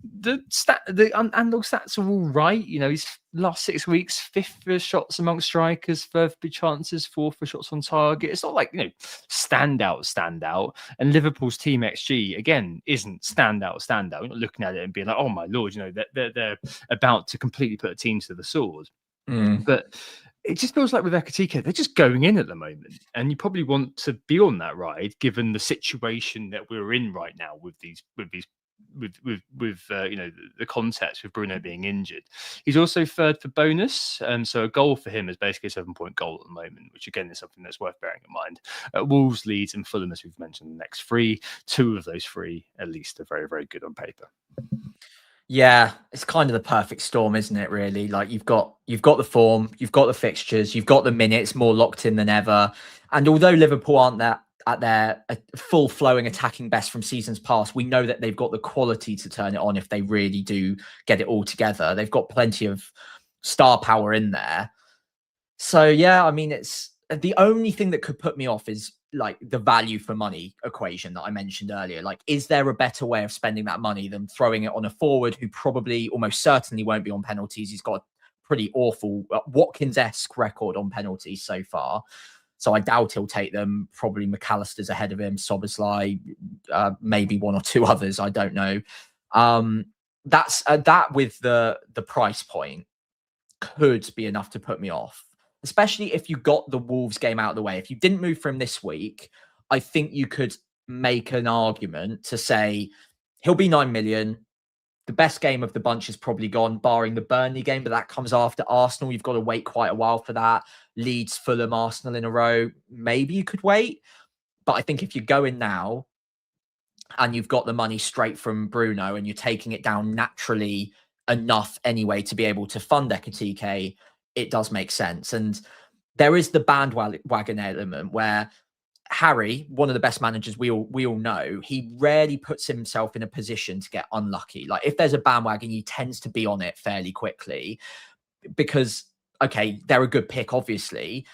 The analog stats are all right. You know, he's last 6 weeks, 5th for shots amongst strikers, 3rd for chances, 4th for shots on target. It's not like, you know, standout. And Liverpool's team XG, again, isn't standout. You're not looking at it and being like, oh my Lord, you know, they're about to completely put a team to the sword. But it just feels like with Ekitike, they're just going in at the moment, and you probably want to be on that ride, given the situation that we're in right now with you know, the context with Bruno being injured. He's also 3rd for bonus, so a goal for him is basically a 7-point goal at the moment, which again is something that's worth bearing in mind. Wolves, Leeds, and Fulham, as we've mentioned, the next 3. 2 of those 3 at least are very, very good on paper. Yeah, it's kind of the perfect storm, isn't it, really? Like you've got the form, you've got the fixtures, you've got the minutes more locked in than ever. And although Liverpool aren't at their full flowing attacking best from seasons past, we know that they've got the quality to turn it on if they really do get it all together. They've got plenty of star power in there. So yeah, I mean, it's the only thing that could put me off is like the value for money equation that I mentioned earlier. Like, is there a better way of spending that money than throwing it on a forward who probably almost certainly won't be on penalties? He's got a pretty awful Watkins-esque record on penalties so far. So I doubt he'll take them. Probably McAllister's ahead of him, Szoboszlai, maybe one or two others. I don't know. That's that with the price point could be enough to put me off, especially if you got the Wolves game out of the way. If you didn't move for him this week, I think you could make an argument to say he'll be 9 million. The best game of the bunch is probably gone, barring the Burnley game, but that comes after Arsenal. You've got to wait quite a while for that. Leeds, Fulham, Arsenal in a row. Maybe you could wait. But I think if you go in now and you've got the money straight from Bruno and you're taking it down naturally enough anyway to be able to fund Ekitike, it does make sense. And there is the bandwagon element where Harry, one of the best managers we all know, he rarely puts himself in a position to get unlucky. Like if there's a bandwagon, he tends to be on it fairly quickly because, okay, they're a good pick, obviously,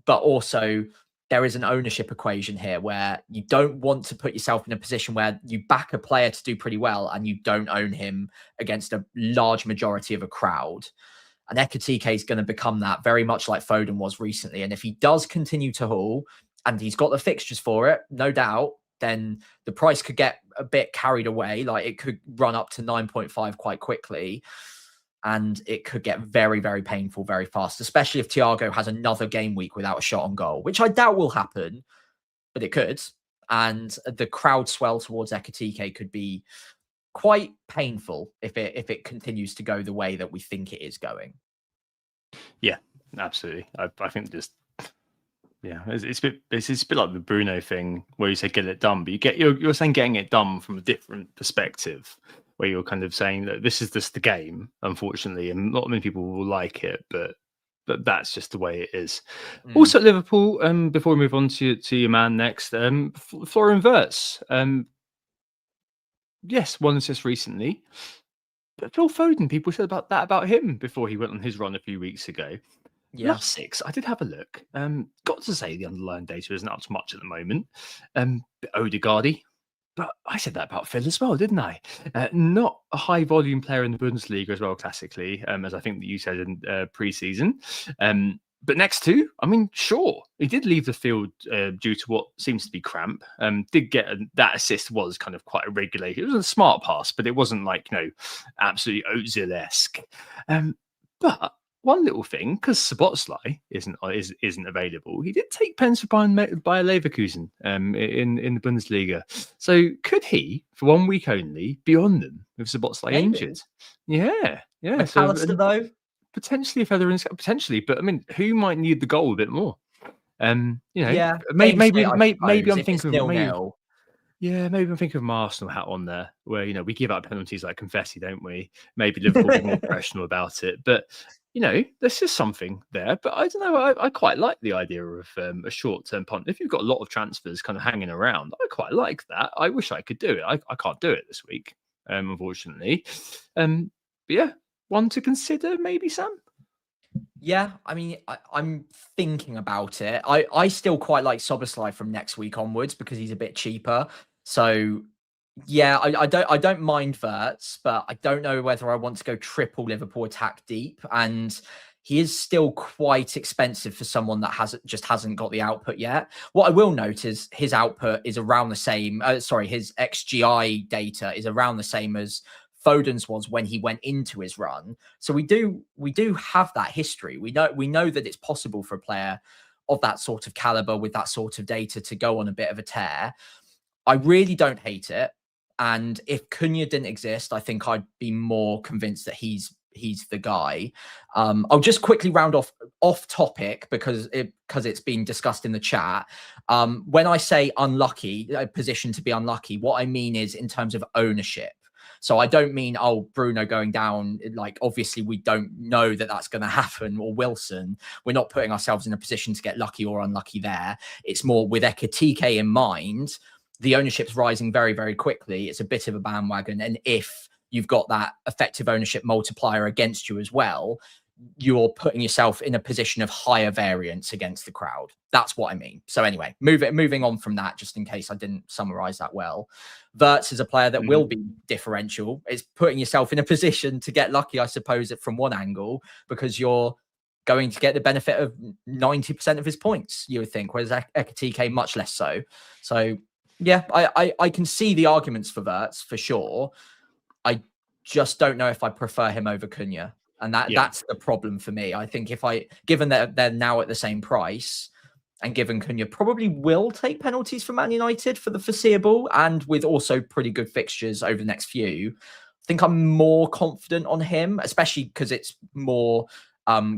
but also there is an ownership equation here where you don't want to put yourself in a position where you back a player to do pretty well and you don't own him against a large majority of a crowd. And Ekitike is going to become that, very much like Foden was recently. And if he does continue to haul, and he's got the fixtures for it, no doubt, then the price could get a bit carried away. Like it could run up to 9.5 quite quickly. And it could get very, very painful very fast, especially if Thiago has another game week without a shot on goal, which I doubt will happen, but it could. And the crowd swell towards Ekitike could be quite painful if it continues to go the way that we think it is going. Yeah, absolutely. I think just... Yeah, it's a bit like the Bruno thing where you say get it done, but you're saying getting it done from a different perspective, where you're kind of saying that this is just the game, unfortunately, and not many people will like it, but that's just the way it is. Also at Liverpool, before we move on to your man next, Florian Wirtz, yes, one assist recently, but Phil Foden, people said about him before he went on his run a few weeks ago. Yeah. Last 6, I did have a look. Got to say the underlying data isn't up to much at the moment. Odegaardy, but I said that about Phil as well, didn't I? Not a high volume player in the Bundesliga as well, classically, as I think that you said in pre-season. But next to, I mean, sure, he did leave the field due to what seems to be cramp. Did get that assist was kind of quite irregular. It was a smart pass, but it wasn't like absolutely Ozil-esque. But one little thing, because Szoboszlai isn't available, he did take pens for Bayer Leverkusen in the Bundesliga. So could he, for 1 week only, be on them with Szoboszlai injured? Yeah. McAllister, though? Potentially a feather in the potentially, but I mean, who might need the goal a bit more? Yeah, maybe I'm thinking of maybe I'm thinking of my Arsenal hat on there, where we give out penalties like confetti, don't we? Maybe Liverpool be more professional about it, but there's just something there. But I don't know. I quite like the idea of a short-term punt. If you've got a lot of transfers kind of hanging around, I quite like that. I wish I could do it. I can't do it this week, unfortunately. But yeah, one to consider, maybe, Sam. Yeah, I mean, I'm thinking about it. I still quite like Szoboszlai from next week onwards because he's a bit cheaper. So yeah, I don't mind Wirtz, but I don't know whether I want to go triple Liverpool attack deep. And he is still quite expensive for someone that hasn't got the output yet. What I will note is his output is around the same. His XGI data is around the same as Foden's was when he went into his run. So we do have that history. We know that it's possible for a player of that sort of caliber with that sort of data to go on a bit of a tear. I really don't hate it. And if Cunha didn't exist, I think I'd be more convinced that he's the guy. I'll just quickly round off topic because it's been discussed in the chat. When I say unlucky, a position to be unlucky, what I mean is in terms of ownership. So I don't mean, Bruno going down. Like, obviously, we don't know that that's going to happen, or Wilson. We're not putting ourselves in a position to get lucky or unlucky there. It's more with Ekitike in mind. The ownership's rising very, very quickly. It's a bit of a bandwagon. And if you've got that effective ownership multiplier against you as well, you're putting yourself in a position of higher variance against the crowd. That's what I mean. So anyway, moving on from that, just in case I didn't summarize that well. Verts is a player that will be differential. It's putting yourself in a position to get lucky, I suppose, from one angle, because you're going to get the benefit of 90% of his points, you would think, whereas Ekitike much less so. So yeah, I can see the arguments for Verts for sure. I just don't know if I prefer him over Cunha. And that's the problem for me. I think given that they're now at the same price, and given Cunha probably will take penalties for Man United for the foreseeable, and with also pretty good fixtures over the next few, I think I'm more confident on him, especially because it's more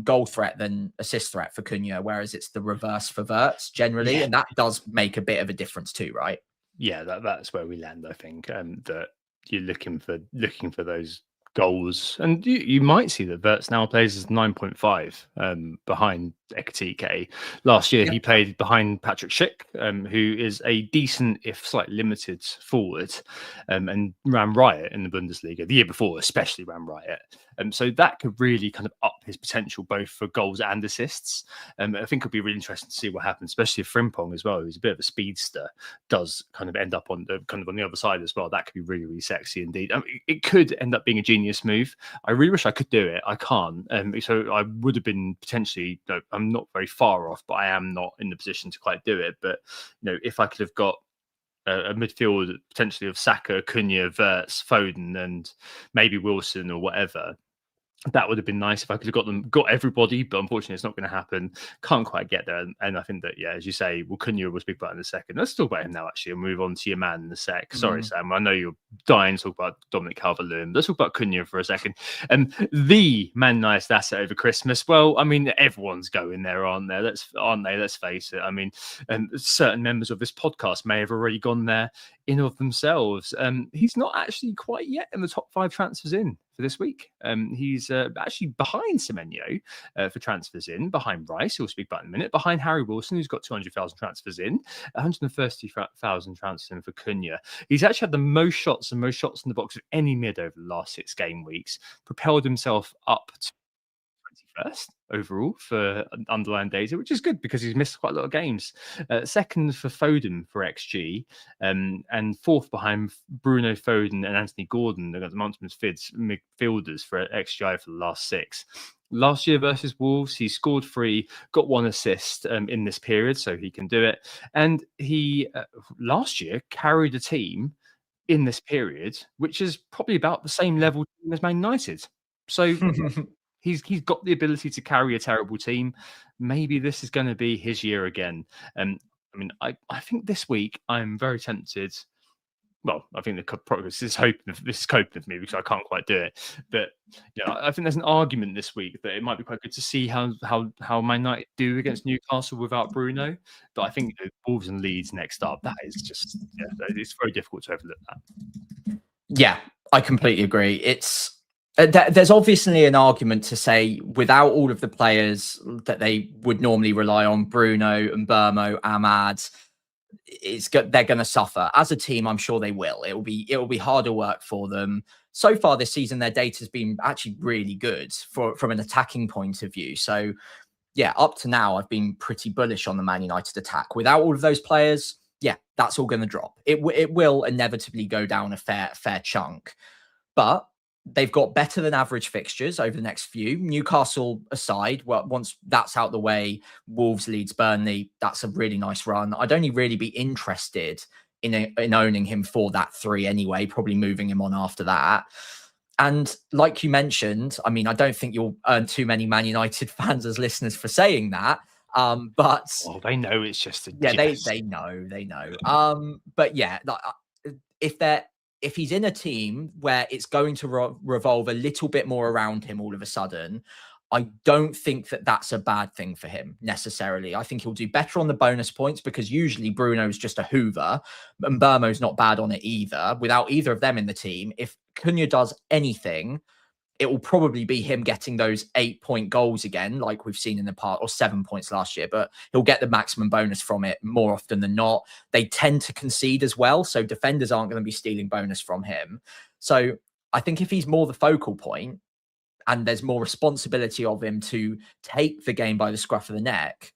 goal threat than assist threat for Cunha, whereas it's the reverse for Verts generally, and that does make a bit of a difference too, right? Yeah, that's where we land, I think, that you're looking for those goals, and you might see that Verts now plays as 9.5 behind Ekitike. Last year he played behind Patrick Schick, who is a decent if slightly limited forward, and ran riot in the Bundesliga. The year before especially ran riot, so that could really kind of up his potential both for goals and assists. I think it'll be really interesting to see what happens, especially if Frimpong as well, who's a bit of a speedster, does kind of end up on the other side as well. That could be really, really sexy indeed. It could end up being a genius move. I really wish I could do it. I can't. So I would have been potentially, I'm not very far off, but I am not in the position to quite do it. But if I could have got a midfield potentially of Saka, Cunha, Verts, Foden, and maybe Wilson or whatever, that would have been nice if I could have got everybody, but unfortunately it's not going to happen. Can't quite get there. And I think that, as you say, Cunha will speak about in a second. Let's talk about him now, actually, and move on to your man in a sec. Sorry, Sam, I know you're dying to talk about Dominic Calvert-Lewin. Let's talk about Cunha for a second. The Man United asset over Christmas. Well, I mean, everyone's going there, aren't they? Let's face it. I mean, certain members of this podcast may have already gone there in of themselves. He's not actually quite yet in the top 5 transfers in for this week. He's actually behind Semenyo for transfers in, behind Rice, who we'll speak about in a minute, behind Harry Wilson, who's got 200,000 transfers in, 130,000 transfers in for Cunha. He's actually had the most shots in the box of any mid over the last 6 game weeks, propelled himself up to 21st overall for underlying data, which is good because he's missed quite a lot of games. Second for Foden for XG, and 4th behind Bruno, Foden and Anthony Gordon, the Mountain's midfielders for XGI for the last 6. Last year versus Wolves, he scored 3, got 1 assist in this period, so he can do it. And he last year carried a team in this period, which is probably about the same level as Man United. So He's got the ability to carry a terrible team. Maybe this is going to be his year again. I mean, I think this week I'm very tempted. Well, I think this is coping with me because I can't quite do it. But I think there's an argument this week that it might be quite good to see how Man United do against Newcastle without Bruno. But I think Wolves and Leeds next up, that is just it's very difficult to overlook that. Yeah, I completely agree. It's there's obviously an argument to say without all of the players that they would normally rely on, Bruno and Burmo, Ahmad, they're going to suffer as a team. I'm sure they will. It will be harder work for them. So far this season, their data has been actually really good from an attacking point of view. So yeah, up to now, I've been pretty bullish on the Man United attack. Without all of those players, yeah, that's all going to drop. It will inevitably go down a fair chunk, but they've got better than average fixtures over the next few. Newcastle aside, well, once that's out the way, Wolves, Leeds, Burnley, that's a really nice run. I'd only really be interested in owning him for that 3 anyway, probably moving him on after that. And like you mentioned, I mean, I don't think you'll earn too many Man United fans as listeners for saying that. But they know it's just they know. But yeah, if he's in a team where it's going to revolve a little bit more around him all of a sudden, I don't think that that's a bad thing for him necessarily. I think he'll do better on the bonus points because usually Bruno's just a hoover and Burmo's not bad on it either. Without either of them in the team, if Cunha does anything, it will probably be him getting those 8-point goals again, like we've seen in the past, or 7 points last year, but he'll get the maximum bonus from it more often than not. They tend to concede as well, so defenders aren't going to be stealing bonus from him. So I think if he's more the focal point and there's more responsibility of him to take the game by the scruff of the neck,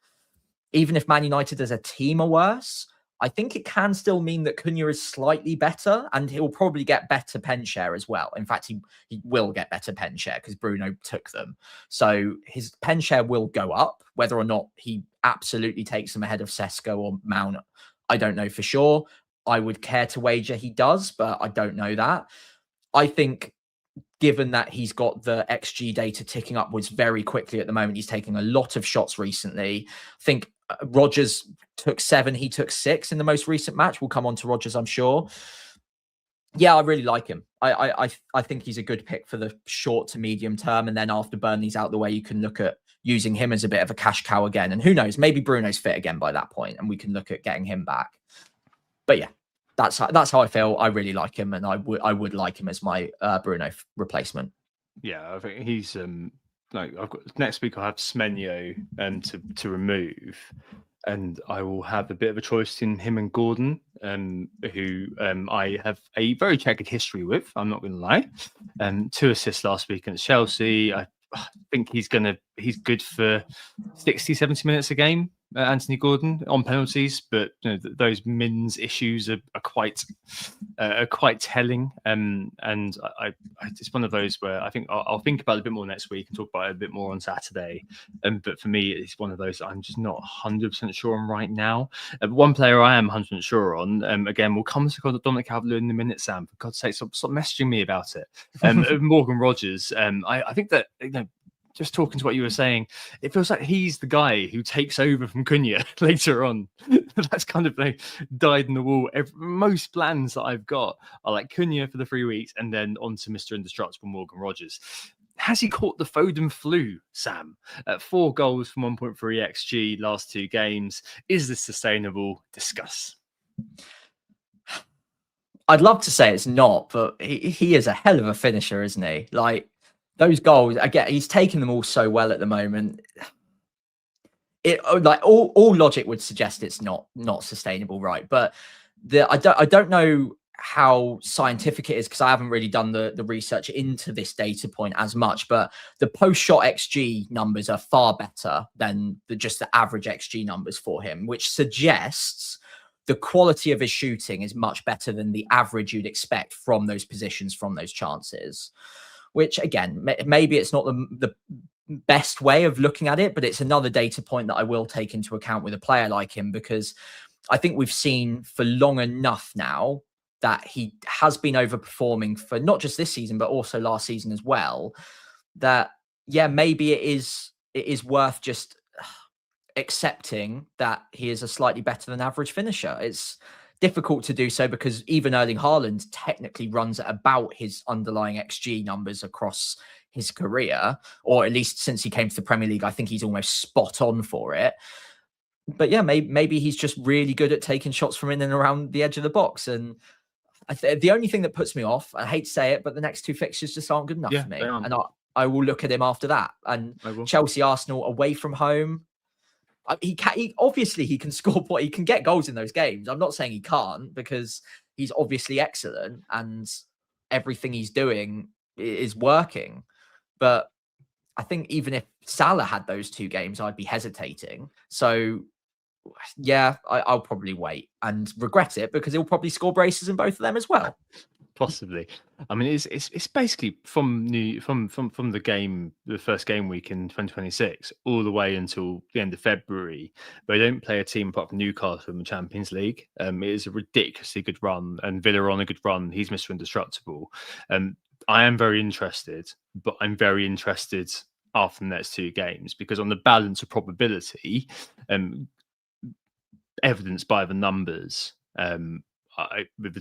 even if Man United as a team are worse, I think it can still mean that Cunha is slightly better, and he'll probably get better pen share as well. In fact, he will get better pen share because Bruno took them. So his pen share will go up. Whether or not he absolutely takes them ahead of Sesko or Mount, I don't know for sure. I would care to wager he does, but I don't know that. I think given that he's got the XG data ticking upwards very quickly at the moment, he's taking a lot of shots recently. I think Rodgers took 7, he took 6 in the most recent match. We'll come on to Rodgers, I'm sure. Yeah, I really like him. I think he's a good pick for the short to medium term. And then after Burnley's out the way, you can look at using him as a bit of a cash cow again. And who knows, maybe Bruno's fit again by that point, and we can look at getting him back. But yeah, that's how I feel. I really like him, and I would like him as my Bruno replacement. Yeah, I think he's like, I've got next week I'll have Smenyo to remove, and I will have a bit of a choice in him and Gordon, who I have a very checkered history with. I'm not going to lie. 2 assists last week against Chelsea. I think he's good for 60, 70 minutes a game, Anthony Gordon, on penalties, but you know, those mins issues are quite telling. And I it's one of those where I think I'll think about it a bit more next week and talk about it a bit more on Saturday. But for me, it's one of those that I'm just not 100% sure on right now. One player I am 100% sure on, again, we'll come to Dominic Calvert-Lewin in a minute, Sam. For God's sake, stop messaging me about it. Morgan Rodgers. I think that, you know, just talking to what you were saying, it feels like he's the guy who takes over from Cunha later on. That's kind of like dyed in the wool. Most plans that I've got are like Cunha for the 3 weeks and then on to Mr. Indestructible Morgan Rodgers. Has he caught the Foden flu, Sam? 4 goals from 1.3 XG last 2 games. Is this sustainable? Discuss. I'd love to say it's not, but he is a hell of a finisher, isn't he? Like, those goals, again, he's taking them all so well at the moment. It like all logic would suggest it's not sustainable, right? But I don't know how scientific it is, because I haven't really done the research into this data point as much. But the post-shot XG numbers are far better than just the average XG numbers for him, which suggests the quality of his shooting is much better than the average you'd expect from those positions, from those chances. Which, again, maybe it's not the best way of looking at it, but it's another data point that I will take into account with a player like him, because I think we've seen for long enough now that he has been overperforming for not just this season, but also last season as well, that, yeah, maybe it is worth just accepting that he is a slightly better than average finisher. It's difficult to do so because even Erling Haaland technically runs at about his underlying XG numbers across his career, or at least since he came to the Premier League. I think he's almost spot on for it. But yeah, maybe he's just really good at taking shots from in and around the edge of the box. And the only thing that puts me off, I hate to say it, but the next 2 fixtures just aren't good enough for me. And I will look at him after that. And Chelsea, Arsenal away from home. He obviously he can score, he can get goals in those games. I'm not saying he can't, because he's obviously excellent and everything he's doing is working. But I think even if Salah had those 2 games, I'd be hesitating. So yeah, I'll probably wait and regret it, because he'll probably score braces in both of them as well. Possibly. I mean, it's basically from the game, the first game week in 2026, all the way until the end of February. They don't play a team apart from Newcastle in the Champions League. It is a ridiculously good run, and Villa are on a good run. He's Mr. Indestructible. I am very interested, but I'm very interested after the next 2 games, because on the balance of probability, evidenced by the numbers, with the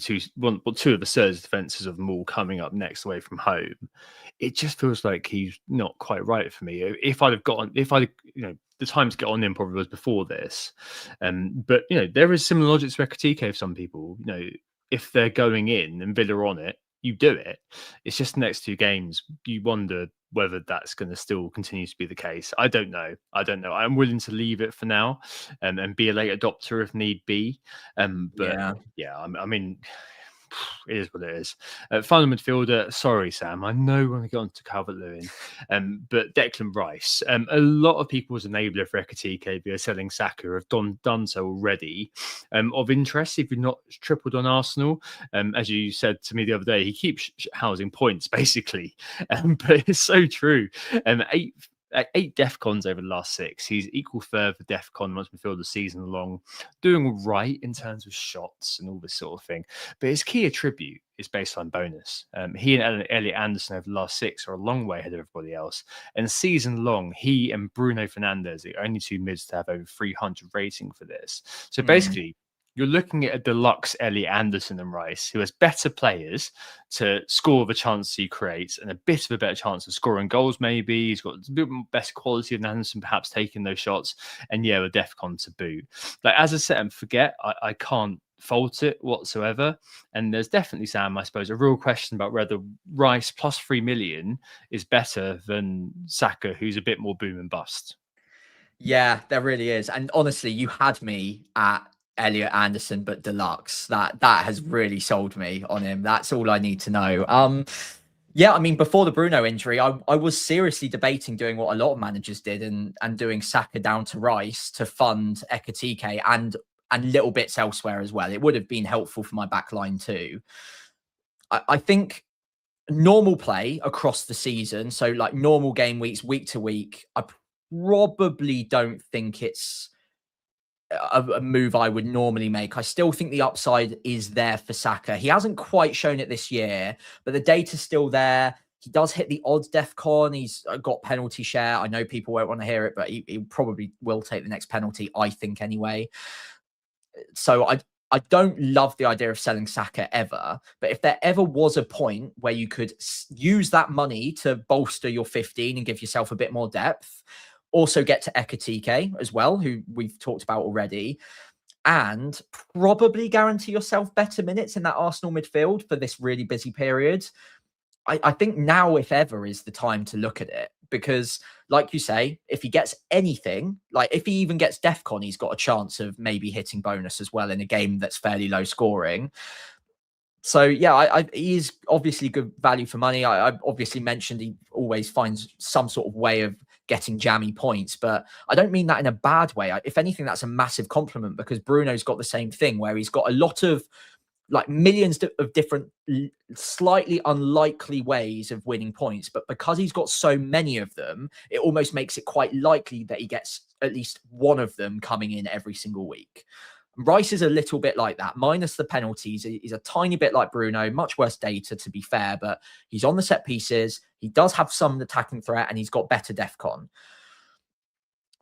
2 of the Spurs defenses of them all coming up next away from home, it just feels like he's not quite right for me. If I'd the time to get on him probably was before this, but you know, there is similar logic to Ekitike of some people. You know, if they're going in and Villa on it, you do it. It's just the next 2 games, you wonder whether that's going to still continue to be the case. I don't know. I'm willing to leave it for now, and be a late adopter if need be. But yeah, I mean, it is what it is. Final midfielder, sorry, Sam, I know we're going to get on to Calvert-Lewin, but Declan Rice. A lot of people's enabler for Ekitike via selling Saka have done so already. Of interest, if you've not tripled on Arsenal, as you said to me the other day, he keeps housing points, basically. But it's so true. Eight DEFCONs over the last 6. He's equal third for DEFCON once midfielder season long, doing all right in terms of shots and all this sort of thing. But his key attribute is baseline bonus. He and Elliot Anderson over the last 6 are a long way ahead of everybody else. And season long, he and Bruno Fernandes are the only 2 mids to have over 300 rating for this. So basically, you're looking at a deluxe Elliot Anderson and Rice, who has better players to score the chances he creates and a bit of a better chance of scoring goals, maybe. He's got a bit best quality than Anderson, perhaps taking those shots. And yeah, with DEFCON to boot. Like, as a set and forget, I can't fault it whatsoever. And there's definitely, Sam, I suppose, a real question about whether Rice plus 3 million is better than Saka, who's a bit more boom and bust. Yeah, there really is. And honestly, you had me at Elliot Anderson, but deluxe. That has really sold me on him. That's all I need to know. Yeah, I mean, before the Bruno injury, I was seriously debating doing what a lot of managers did and doing Saka down to Rice to fund Ekitike and little bits elsewhere as well. It would have been helpful for my back line too. I think normal play across the season, so like normal game weeks, week to week, I probably don't think it's a move I would normally make. I still think the upside is there for Saka. He hasn't quite shown it this year, but the data's still there. He does hit the odds DEFCON. He's got penalty share. I know people won't want to hear it, but he probably will take the next penalty, I think, anyway. So I don't love the idea of selling Saka ever, but if there ever was a point where you could use that money to bolster your 15 and give yourself a bit more depth, also get to Ekitike as well, who we've talked about already, and probably guarantee yourself better minutes in that Arsenal midfield for this really busy period. I think now, if ever, is the time to look at it, because like you say, if he gets anything, like if he even gets DEFCON, he's got a chance of maybe hitting bonus as well in a game that's fairly low scoring. So yeah, he is obviously good value for money. I obviously mentioned he always finds some sort of way of getting jammy points, but I don't mean that in a bad way. If anything, that's a massive compliment, because Bruno's got the same thing where he's got a lot of like millions of different slightly unlikely ways of winning points, but because he's got so many of them, it almost makes it quite likely that he gets at least one of them coming in every single week. Rice is a little bit like that, minus the penalties. He's a tiny bit like Bruno, much worse data to be fair, but he's on the set pieces. He does have some attacking threat and he's got better DEFCON.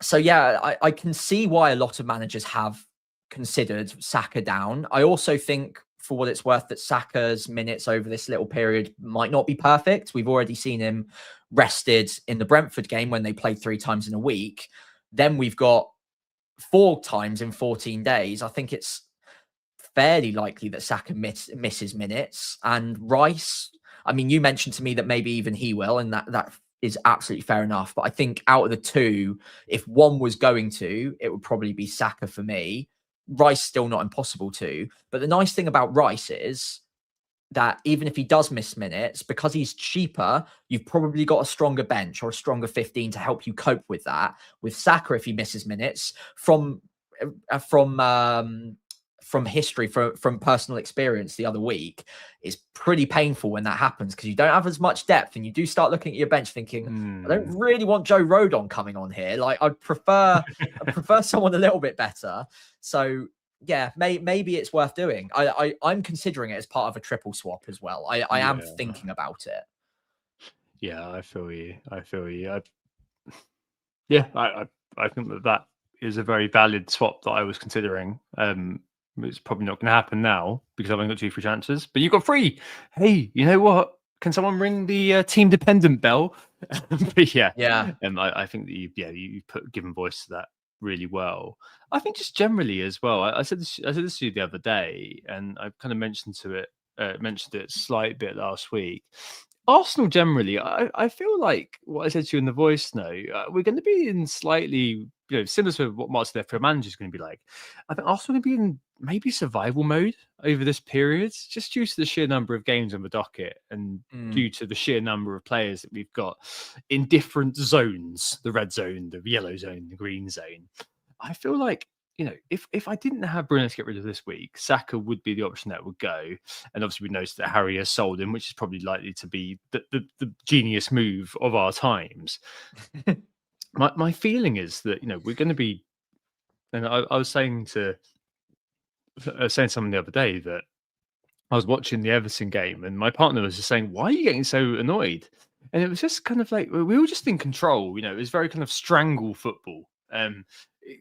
So yeah, I can see why a lot of managers have considered Saka down. I also think, for what it's worth, that Saka's minutes over this little period might not be perfect. We've already seen him rested in the Brentford game when they played 3 times in a week. Then we've got 4 times in 14 days. I think it's fairly likely that Saka misses minutes. And Rice, I mean, you mentioned to me that maybe even he will, and that is absolutely fair enough. But I think out of the 2, if one was going to, it would probably be Saka for me. Rice still not impossible to. But the nice thing about Rice is that even if he does miss minutes, because he's cheaper, you've probably got a stronger bench or a stronger 15 to help you cope with that. With Saka, if he misses minutes, from history, from personal experience the other week, it's pretty painful when that happens, because you don't have as much depth and you do start looking at your bench thinking, I don't really want Joe Rodon coming on here. Like, I'd prefer someone a little bit better. So yeah, maybe it's worth doing. I'm considering it as part of a triple swap as well. I am thinking about it. Yeah, I feel you. I think that is a very valid swap that I was considering. It's probably not going to happen now because I've only got 2 free chances, but you got 3. Hey, you know what? Can someone ring the team dependent bell? But yeah. I think that you given voice to that really well. I think just generally as well. I said this to you the other day, and I kind of mentioned it slight bit last week. Arsenal generally, I feel like what I said to you in the voice note, we're going to be in slightly similar to what Martin their field manager is going to be like. I think Arsenal are going to be in maybe survival mode over this period, just due to the sheer number of games on the docket and due to the sheer number of players that we've got in different zones, the red zone, the yellow zone, the green zone. I feel like, if I didn't have Bruno to get rid of this week, Saka would be the option that would go. And obviously we noticed that Harry has sold him, which is probably likely to be the genius move of our times. My feeling is that, we're going to be, and I was saying something the other day that I was watching the Everton game and my partner was just saying, why are you getting so annoyed? And it was just kind of like, we were just in control, it was very kind of strangle football.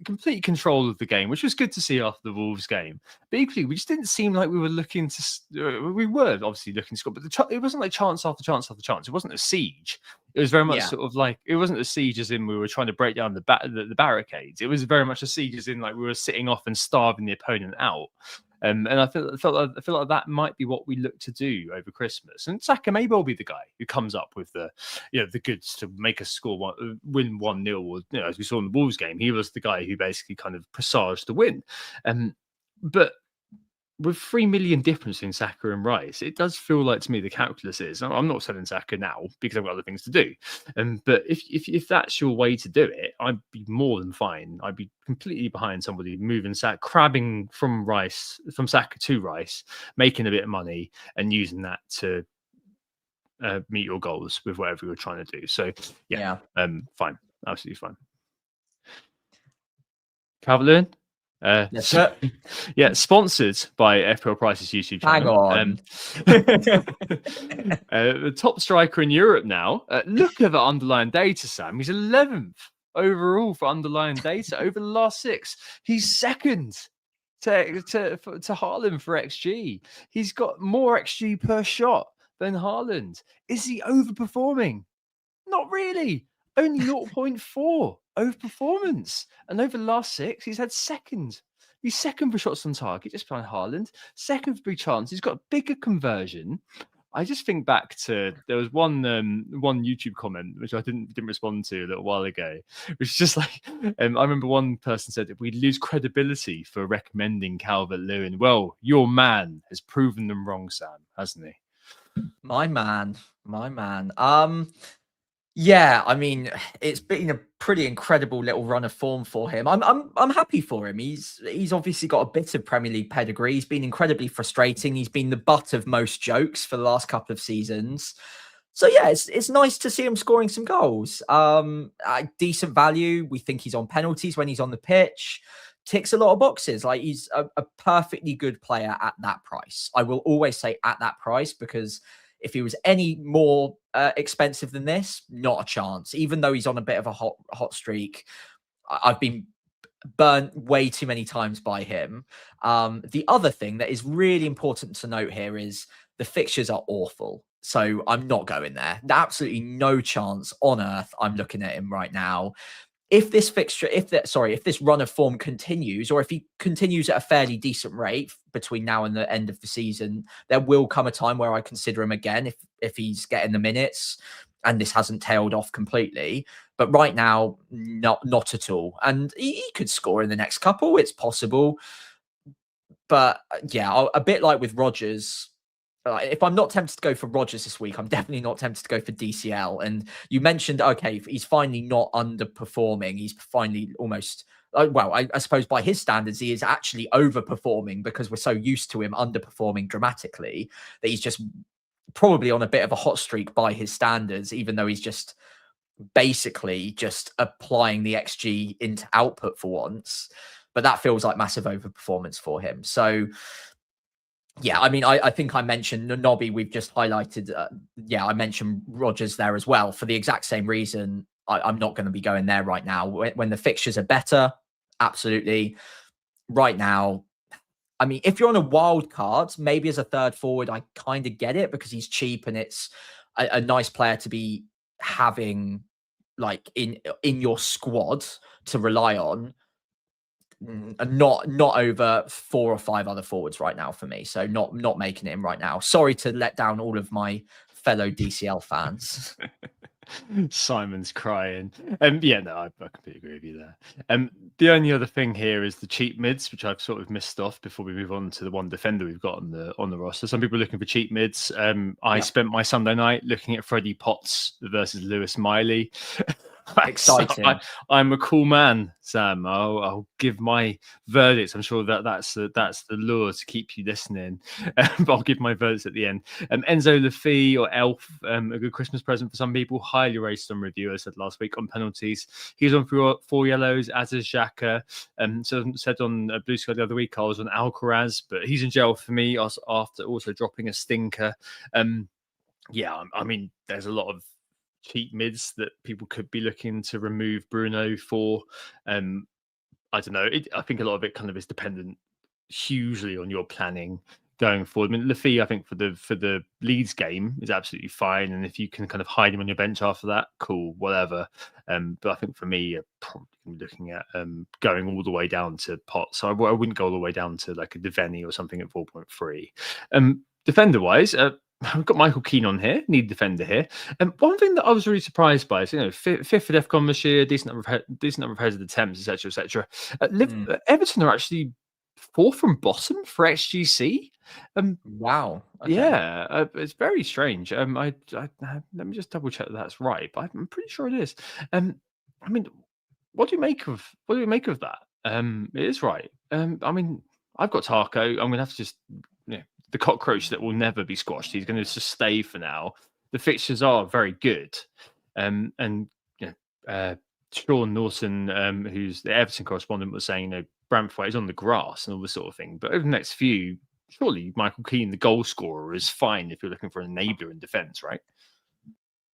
Complete control of the game, which was good to see after the Wolves game. But equally, we just didn't seem like we were looking to. We were obviously looking to score, but it wasn't like chance after chance after chance. It wasn't a siege. It was very much sort of like, it wasn't a siege as in we were trying to break down the barricades. It was very much a siege as in like we were sitting off and starving the opponent out. And I feel like that might be what we look to do over Christmas. And Saka may well be the guy who comes up with the goods to make us win 1-0. Or, as we saw in the Wolves game, he was the guy who basically kind of presaged the win. But with 3 million difference in Saka and Rice, it does feel like to me the calculus is, I'm not selling Saka now because I've got other things to do. But if that's your way to do it, I'd be more than fine. I'd be completely behind somebody moving crabbing from Saka to Rice, making a bit of money and using that to meet your goals with whatever you're trying to do. So fine, absolutely fine. Calvert-Lewin? Yes, sir. Yeah, sponsored by FPL Price's YouTube channel. Hang on. The top striker in Europe now. Look at the underlying data, Sam. He's 11th overall for underlying data over the last 6. He's second to Haaland for XG. He's got more XG per shot than Haaland. Is he overperforming? Not really. Only 0.4 overperformance. And over the last 6, he's had second. He's second for shots on target, just behind Haaland. Second for big chance. He's got a bigger conversion. I just think back to, there was one YouTube comment which I didn't respond to a little while ago, which is just like, I remember one person said, if we lose credibility for recommending Calvert-Lewin, well, your man has proven them wrong, Sam, hasn't he? My man. Yeah, I mean, it's been a pretty incredible little run of form for him. I'm happy for him. He's obviously got a bit of Premier League pedigree. He's been incredibly frustrating. He's been the butt of most jokes for the last couple of seasons. So yeah, it's nice to see him scoring some goals. Decent value. We think he's on penalties when he's on the pitch. Ticks a lot of boxes. Like, he's a perfectly good player at that price. I will always say at that price, because if he was any more expensive than this, not a chance. Even though he's on a bit of a hot streak, I've been burnt way too many times by him. The other thing that is really important to note here is the fixtures are awful. So I'm not going there. Absolutely no chance on earth I'm looking at him right now. If this run of form continues, or if he continues at a fairly decent rate between now and the end of the season, there will come a time where I consider him again if he's getting the minutes and this hasn't tailed off completely. But right now, not at all. And he could score in the next couple. It's possible. But yeah, a bit like with Rodgers, if I'm not tempted to go for Rodgers this week, I'm definitely not tempted to go for DCL. And you mentioned, okay, he's finally not underperforming. He's finally almost, well, I suppose by his standards, he is actually overperforming, because we're so used to him underperforming dramatically that he's just probably on a bit of a hot streak by his standards, even though he's just basically just applying the XG into output for once. But that feels like massive overperformance for him. So yeah, I mean, I think I mentioned Nobby. We've just highlighted. I mentioned Rodgers there as well for the exact same reason. I'm not going to be going there right now. When the fixtures are better, absolutely. Right now, I mean, if you're on a wild card, maybe as a third forward, I kind of get it, because he's cheap and it's a nice player to be having like in your squad to rely on. Not over 4 or 5 other forwards right now for me. So not making it in right now. Sorry to let down all of my fellow DCL fans. Simon's crying. Yeah, no, I completely agree with you there. The only other thing here is the cheap mids, which I've sort of missed off before we move on to the one defender we've got on the roster. Some people are looking for cheap mids. I spent my Sunday night looking at Freddie Potts versus Lewis Miley. Exciting. I'm a cool man, Sam. I'll give my verdicts. I'm sure that's the lure to keep you listening. But I'll give my verdicts at the end. Enzo Lafie or Elf, a good Christmas present for some people. Highly rated on review, I said last week on penalties. He's on for 4 yellows, as is Xhaka. So said on Blue Sky the other week, I was on Alcaraz, but he's in jail for me after also dropping a stinker. Yeah, I mean, there's a lot of cheap mids that people could be looking to remove Bruno for. I don't know. I think a lot of it kind of is dependent hugely on your planning going forward. I mean, Lafie, I think for the Leeds game is absolutely fine, and if you can kind of hide him on your bench after that, cool, whatever. But I think for me, you're probably looking at going all the way down to Potts. So I wouldn't go all the way down to like a Devaney or something at 4.3. Defender wise, I've got Michael Keane on here, need defender here. One thing that I was really surprised by is, fifth for DEFCON this year, decent number of headed attempts, etc., etc. Everton are actually fourth from bottom for XGC. Wow. Okay. Yeah, it's very strange. I let me just double check that's right, but I'm pretty sure it is. I mean, what do you make of that? It is right. I mean, I've got Tarko. I'm going to have to just, the cockroach that will never be squashed. He's going to just stay for now. The fixtures are very good. And Sean Norton, who's the Everton correspondent, was saying, Brantford is on the grass and all this sort of thing. But over the next few, surely Michael Keane, the goal scorer, is fine if you're looking for an enabler in defence, right?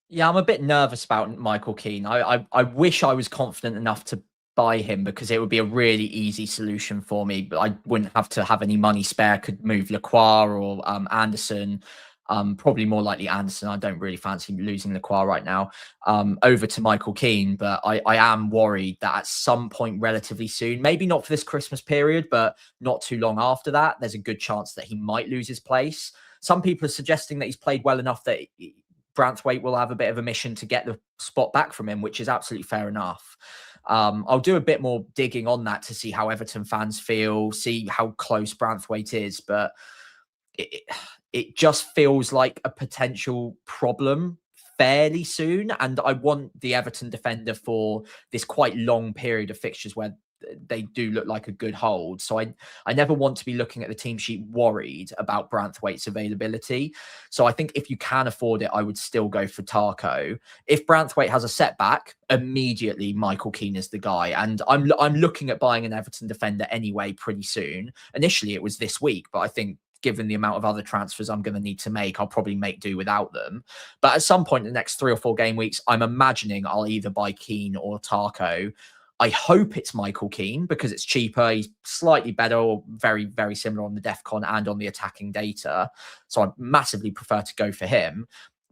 Yeah, I'm a bit nervous about Michael Keane. I wish I was confident enough to buy him because it would be a really easy solution for me. But I wouldn't have to have any money spare. Could move Lacroix or Anderson. Probably more likely Anderson. I don't really fancy losing Lacroix right now. Over to Michael Keane, but I am worried that at some point relatively soon, maybe not for this Christmas period, but not too long after that, there's a good chance that he might lose his place. Some people are suggesting that he's played well enough that Branthwaite will have a bit of a mission to get the spot back from him, which is absolutely fair enough. I'll do a bit more digging on that to see how Everton fans feel, see how close Branthwaite is, but it just feels like a potential problem fairly soon. And I want the Everton defender for this quite long period of fixtures where they do look like a good hold. So I never want to be looking at the team sheet worried about Branthwaite's availability. So I think if you can afford it, I would still go for Tarko. If Branthwaite has a setback, immediately Michael Keane is the guy. And I'm looking at buying an Everton defender anyway pretty soon. Initially it was this week, but I think given the amount of other transfers I'm going to need to make, I'll probably make do without them. But at some point in the next 3 or 4 game weeks, I'm imagining I'll either buy Keane or Tarko. I hope it's Michael Keane because it's cheaper. He's slightly better or very, very similar on the DEFCON and on the attacking data. So I massively prefer to go for him.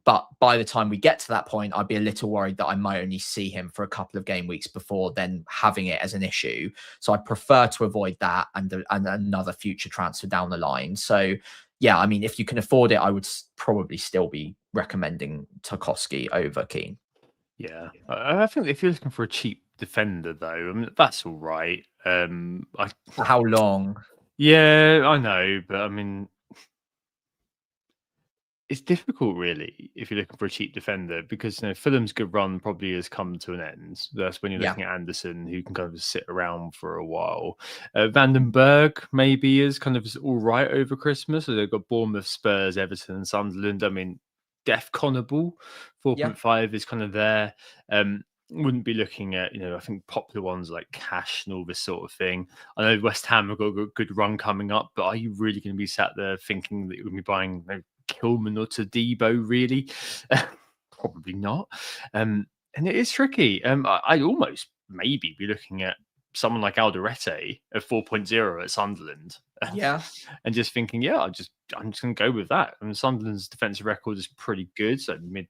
But by the time we get to that point, I'd be a little worried that I might only see him for a couple of game weeks before then having it as an issue. So I prefer to avoid that and another future transfer down the line. So yeah, I mean, if you can afford it, I would probably still be recommending Tarkowski over Keane. Yeah, I think if you're looking for a cheap defender, though, I mean, that's all right. How long? Yeah, I know, but I mean, it's difficult, really, if you're looking for a cheap defender, because Fulham's good run probably has come to an end. That's when you're looking at Anderson, who can kind of sit around for a while. Vandenberg maybe is kind of all right over Christmas. So they've got Bournemouth, Spurs, Everton, and Sunderland. I mean, defconable 4.5 is kind of there. Wouldn't be looking at, I think popular ones like Cash and all this sort of thing. I know West Ham have got a good run coming up, but are you really going to be sat there thinking that you're going to be buying Kilman or Todibo, really? Probably not. And it is tricky. I'd almost maybe be looking at someone like Alderete at 4.0 at Sunderland. Yeah. And just thinking, I'm just going to go with that. I mean, Sunderland's defensive record is pretty good. So mid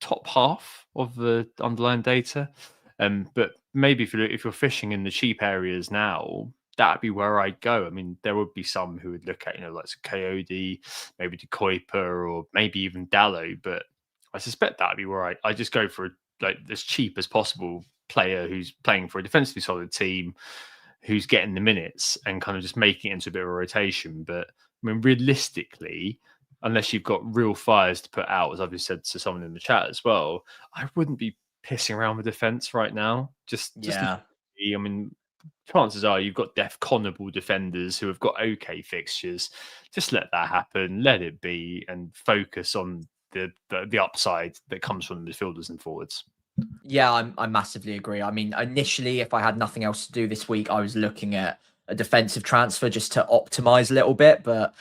top half of the underlying data. But maybe if you're fishing in the cheap areas now, that'd be where I'd go. I mean, there would be some who would look at, like Coyote, maybe De Kuiper, or maybe even Dallo. But I suspect that'd be where I just go for like as cheap as possible player who's playing for a defensively solid team, who's getting the minutes and kind of just making it into a bit of a rotation. But I mean, realistically, unless you've got real fires to put out, as I've just said to someone in the chat as well, I wouldn't be pissing around with defense right now. Just Yeah. I mean, chances are you've got def-connable defenders who have got okay fixtures. Just let that happen, let it be, and focus on the upside that comes from the midfielders and forwards. Yeah, I massively agree. I mean, initially, if I had nothing else to do this week, I was looking at a defensive transfer just to optimize a little bit. But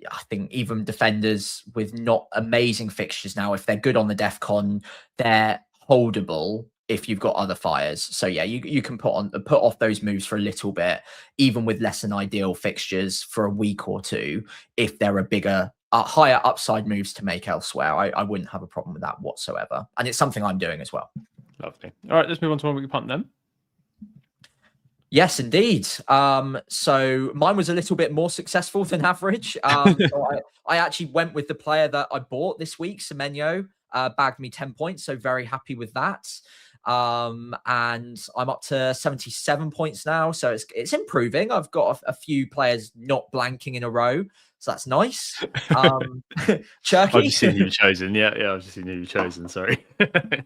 I think even defenders with not amazing fixtures now, if they're good on the def con, they're holdable if you've got other fires. So yeah, you can put off those moves for a little bit, even with less than ideal fixtures for a week or two, if there are bigger, higher upside moves to make elsewhere. I wouldn't have a problem with that whatsoever. And it's something I'm doing as well. Lovely. All right, let's move on to one week punt then. Yes, indeed. So mine was a little bit more successful than average. So I actually went with the player that I bought this week, Semenyo, bagged me 10 points. So very happy with that. And I'm up to 77 points now. So it's improving. I've got a few players not blanking in a row. So that's nice. Cherky. I've just seen who you've chosen. Yeah, I've just seen who you've chosen. Sorry.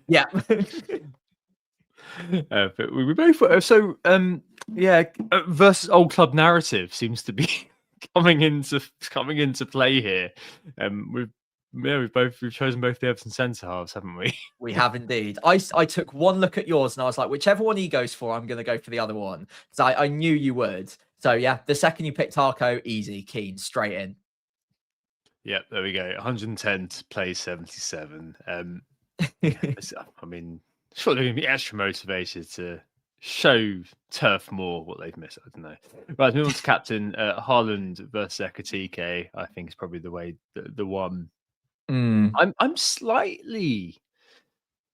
Yeah. But we both versus old club narrative seems to be coming into play here. We've chosen both the Everton centre halves, haven't we? We have indeed. I took one look at yours and I was like, whichever one he goes for, I'm going to go for the other one, because I knew you would. So yeah, the second you picked Tarko, easy, keen, straight in. Yep, there we go. 110 to play 77. I mean, surely they're going to be extra motivated to show Turf Moor what they've missed. I don't know. Right, move on to captain. Haaland versus Ekitike, I think is probably the one. I'm slightly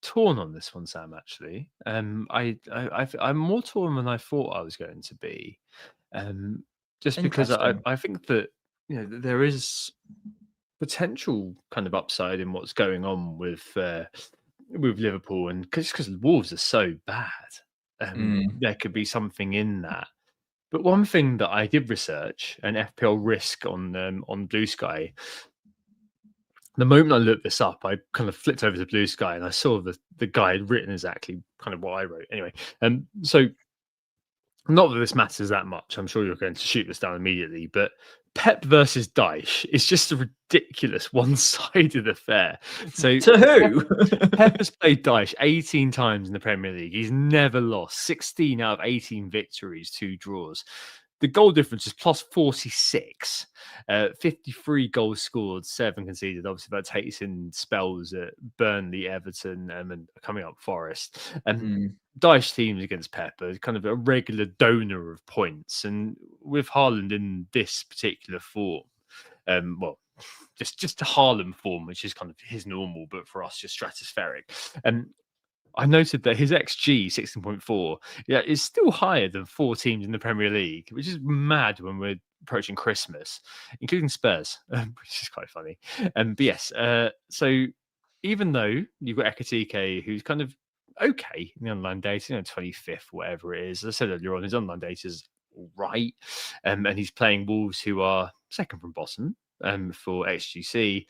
torn on this one, Sam. Actually, I'm more torn than I thought I was going to be. Just because I think that there is potential kind of upside in what's going on with Liverpool, and because Wolves are so bad, there could be something in that. But one thing that I did research, an FPL risk on Blue Sky. The moment I looked this up, I kind of flipped over to Blue Sky and I saw the guy had written exactly kind of what I wrote. Anyway, so not that this matters that much. I'm sure you're going to shoot this down immediately, but Pep versus Dyche is just a ridiculous one-sided affair. So to who? Pep has played Dyche 18 times in the Premier League. He's never lost. 16 out of 18 victories, 2 draws. The goal difference is plus 46. 53 goals scored, 7 conceded. Obviously, that takes in spells at Burnley, Everton, and coming up Forest. Dyche teams against Pep are kind of a regular donor of points. And with Haaland in this particular form, just a Haaland form, which is kind of his normal, but for us, just stratospheric. I noted that his XG 16.4 is still higher than 4 teams in the Premier League, which is mad when we're approaching Christmas, including Spurs, which is quite funny. But yes, so even though you've got Ekitike, who's kind of okay in the online data, 25th, whatever it is. As I said earlier on, his online data is all right. And he's playing Wolves, who are second from bottom for XGC.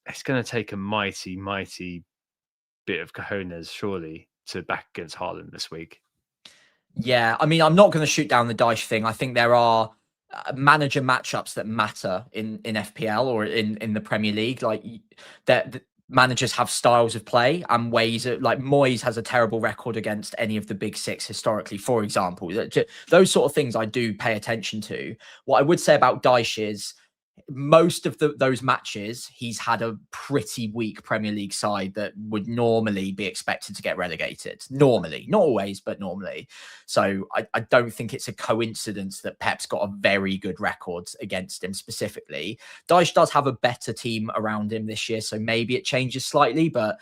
It's going to take a mighty bit of cojones, surely, to back against Haaland this week. Yeah, I mean, I'm not going to shoot down the Dyche thing. I think there are manager matchups that matter in FPL or in the Premier League. Like that, managers have styles of play and ways of, like Moyes has a terrible record against any of the big 6 historically, for example. Those sort of things I do pay attention to. What I would say about Dyche is most of those matches, he's had a pretty weak Premier League side that would normally be expected to get relegated. Normally, not always, but normally. So I don't think it's a coincidence that Pep's got a very good record against him specifically. Dyche does have a better team around him this year, so maybe it changes slightly, but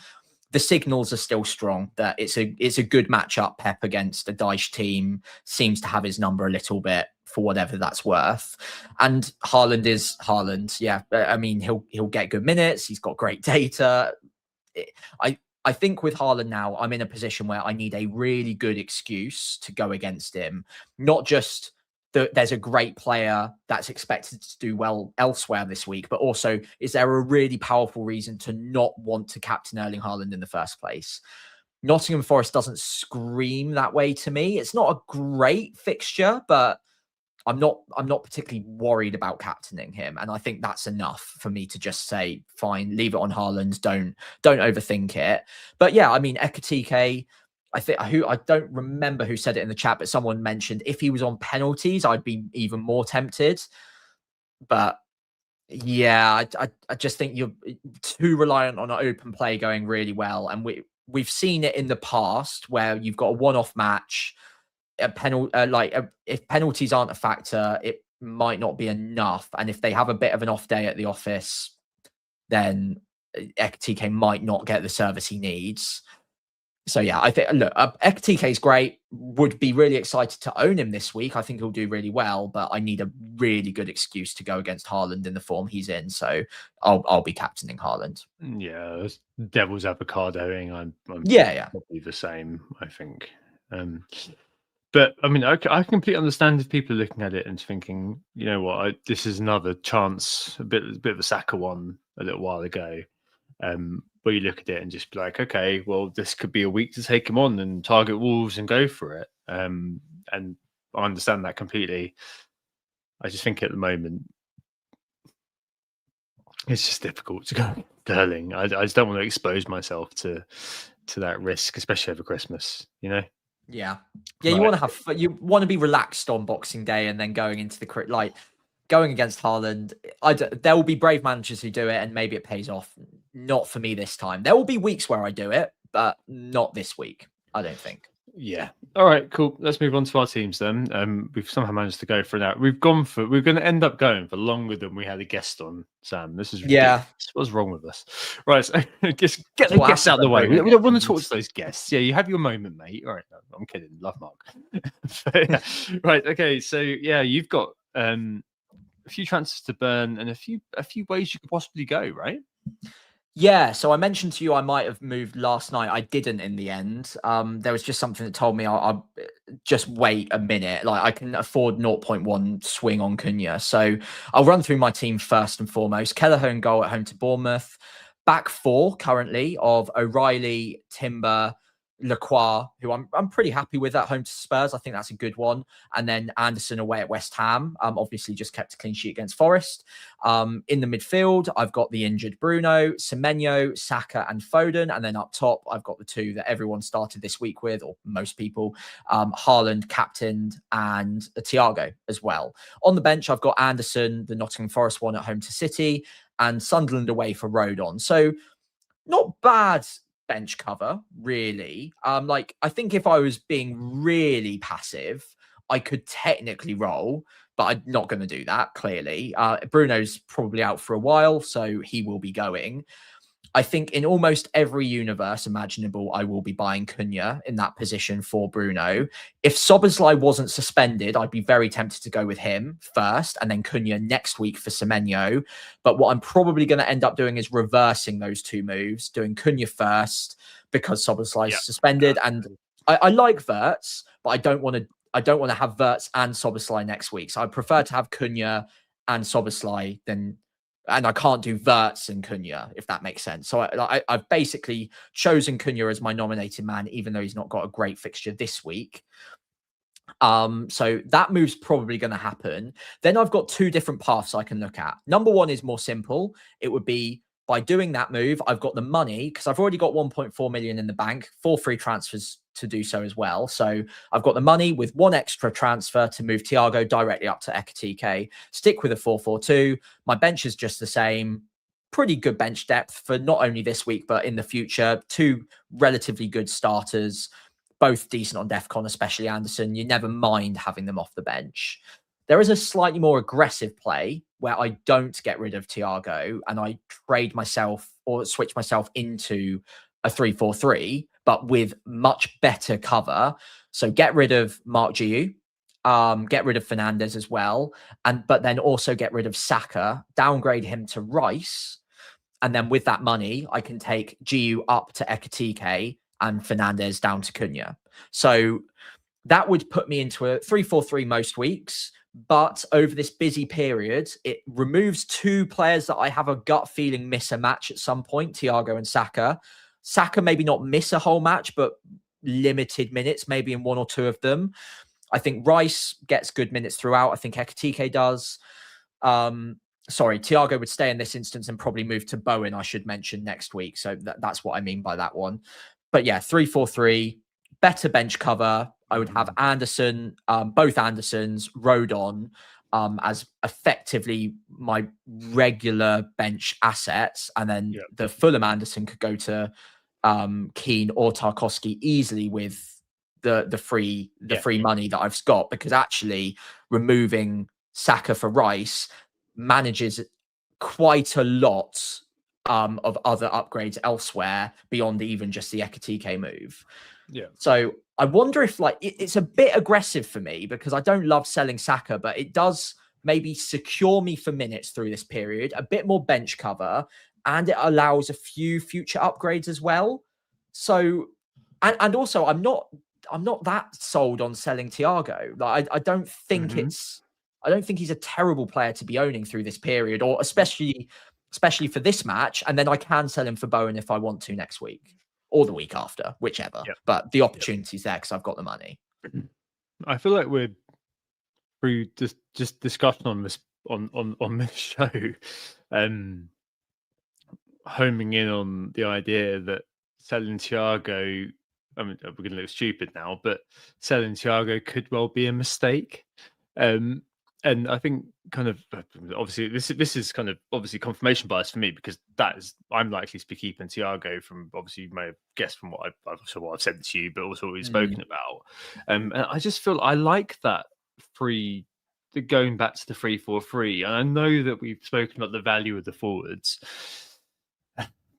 the signals are still strong that it's a good matchup. Pep against a Dyche team seems to have his number a little bit, for whatever that's worth. And Haaland is Haaland. Yeah, I mean, he'll get good minutes. He's got great data. I think with Haaland now, I'm in a position where I need a really good excuse to go against him. Not just that there's a great player that's expected to do well elsewhere this week, but also, is there a really powerful reason to not want to captain Erling Haaland in the first place? Nottingham Forest doesn't scream that way to me. It's not a great fixture, but I'm not particularly worried about captaining him, and I think that's enough for me to just say, fine, leave it on Haaland. Don't overthink it. But yeah, I mean, Ekitike, I don't remember who said it in the chat, but someone mentioned if he was on penalties, I'd be even more tempted. But yeah, I just think you're too reliant on an open play going really well, and we've seen it in the past where you've got a one-off match. If penalties aren't a factor, it might not be enough. And if they have a bit of an off day at the office, then Ekitike might not get the service he needs. So yeah, I think, look, Ekitike is great. Would be really excited to own him this week. I think he'll do really well, but I need a really good excuse to go against Haaland in the form he's in. So I'll be captaining Haaland. Yeah, devil's avocadoing. I'm yeah, probably the same, I think. But I mean, I completely understand if people are looking at it and thinking, you know what, this is another chance, a bit of a Saka one a little while ago, where you look at it and just be like, okay, well, this could be a week to take him on and target Wolves and go for it. And I understand that completely. I just think at the moment, it's just difficult to go Sterling. I just don't want to expose myself to that risk, especially over Christmas, you know? Yeah. Right. You want to be relaxed on Boxing Day, and then going into going against Haaland. There will be brave managers who do it, and maybe it pays off. Not for me this time. There will be weeks where I do it, but not this week, I don't think. Yeah. All right, cool. Let's move on to our teams then. We've somehow managed to go for that. We're going to end up going for longer than we had a guest on, Sam. This is ridiculous. Yeah. What's wrong with us? Right, so just get the guests out of the way. We don't want to talk to those guests. Yeah, you have your moment, mate. All right, no, I'm kidding. Love Mark. Yeah. Right, okay. So yeah, you've got a few transfers to burn and a few ways you could possibly go, right? Yeah, so I mentioned to you I might have moved last night. I didn't in the end. There was just something that told me I'll just wait a minute. Like, I can afford 0.1 swing on Cunha. So I'll run through my team first and foremost. Kelleher in goal at home to Bournemouth. Back four currently of O'Reilly, Timber, Lacroix, who I'm pretty happy with at home to Spurs. I think that's a good one. And then Anderson away at West Ham. Obviously just kept a clean sheet against Forest. In the midfield, I've got the injured Bruno, Semenyo, Saka, and Foden. And then up top, I've got the two that everyone started this week with, or most people, Haaland captained, and Thiago as well. On the bench, I've got Anderson, the Nottingham Forest one at home to City, and Sunderland away for Rodon. So not bad bench cover, really. I think if I was being really passive, I could technically roll, but I'm not going to do that, clearly. Bruno's probably out for a while, so he will be going. I think in almost every universe imaginable, I will be buying Cunha in that position for Bruno. If Szoboszlai wasn't suspended, I'd be very tempted to go with him first and then Cunha next week for Semenyo. But what I'm probably going to end up doing is reversing those two moves, doing Cunha first because Szoboszlai is suspended. And I like Wirtz, but I don't want to have Wirtz and Szoboszlai next week. So I prefer to have Cunha and Szoboszlai than. And I can't do Wirtz and Cunha, if that makes sense. So I've basically chosen Cunha as my nominated man, even though he's not got a great fixture this week. So that move's probably going to happen. Then I've got two different paths I can look at. Number one is more simple. It would be by doing that move, I've got the money because I've already got 1.4 million in the bank, 4 free transfers to do so as well. So I've got the money with one extra transfer to move Thiago directly up to Ekitike, stick with a 4-4-2. My bench is just the same. Pretty good bench depth for not only this week, but in the future. Two relatively good starters, both decent on DEFCON, especially Anderson. You never mind having them off the bench. There is a slightly more aggressive play where I don't get rid of Thiago and I trade myself or switch myself into a 3-4-3, but with much better cover. So get rid of Mark Giu, get rid of Fernandes as well, but then also get rid of Saka, downgrade him to Rice, And then with that money, I can take GU up to Ekitike and Fernandes down to Cunha. So that would put me into a 3-4-3 most weeks. But over this busy period, it removes 2 players that I have a gut feeling miss a match at some point, Thiago and Saka. Saka maybe not miss a whole match, but limited minutes, maybe in 1 or 2 of them. I think Rice gets good minutes throughout. I think Ekitike does. Sorry, Thiago would stay in this instance and probably move to Bowen, I should mention, next week. So that's what I mean by that one. But yeah, 3-4-3, better bench cover. I would have Anderson, both Andersons, Rodon as effectively my regular bench assets. And then the Fulham Anderson could go to Keane or Tarkowski easily with the free money that I've got, because actually removing Saka for Rice manages quite a lot of other upgrades elsewhere beyond even just the Ekitike move. Yeah. So I wonder if it's a bit aggressive for me, because I don't love selling Saka, but it does maybe secure me for minutes through this period, a bit more bench cover, and it allows a few future upgrades as well. So, and also I'm not that sold on selling Thiago. Like I don't think I don't think he's a terrible player to be owning through this period, or especially for this match. And then I can sell him for Bowen if I want to next week or the week after, whichever. But the opportunity's there because I've got the money. I feel like we're through just discussion on this on this show, homing in on the idea that selling Thiago, I mean, we're going to look stupid now, but selling Thiago could well be a mistake. And I think kind of obviously this is kind of obviously confirmation bias for me, because I'm likely to be keeping Thiago from, obviously you may have guessed from what I've said to you, but also what we've spoken about. And I just feel I like that going back to the 3-4-3. And I know that we've spoken about the value of the forwards,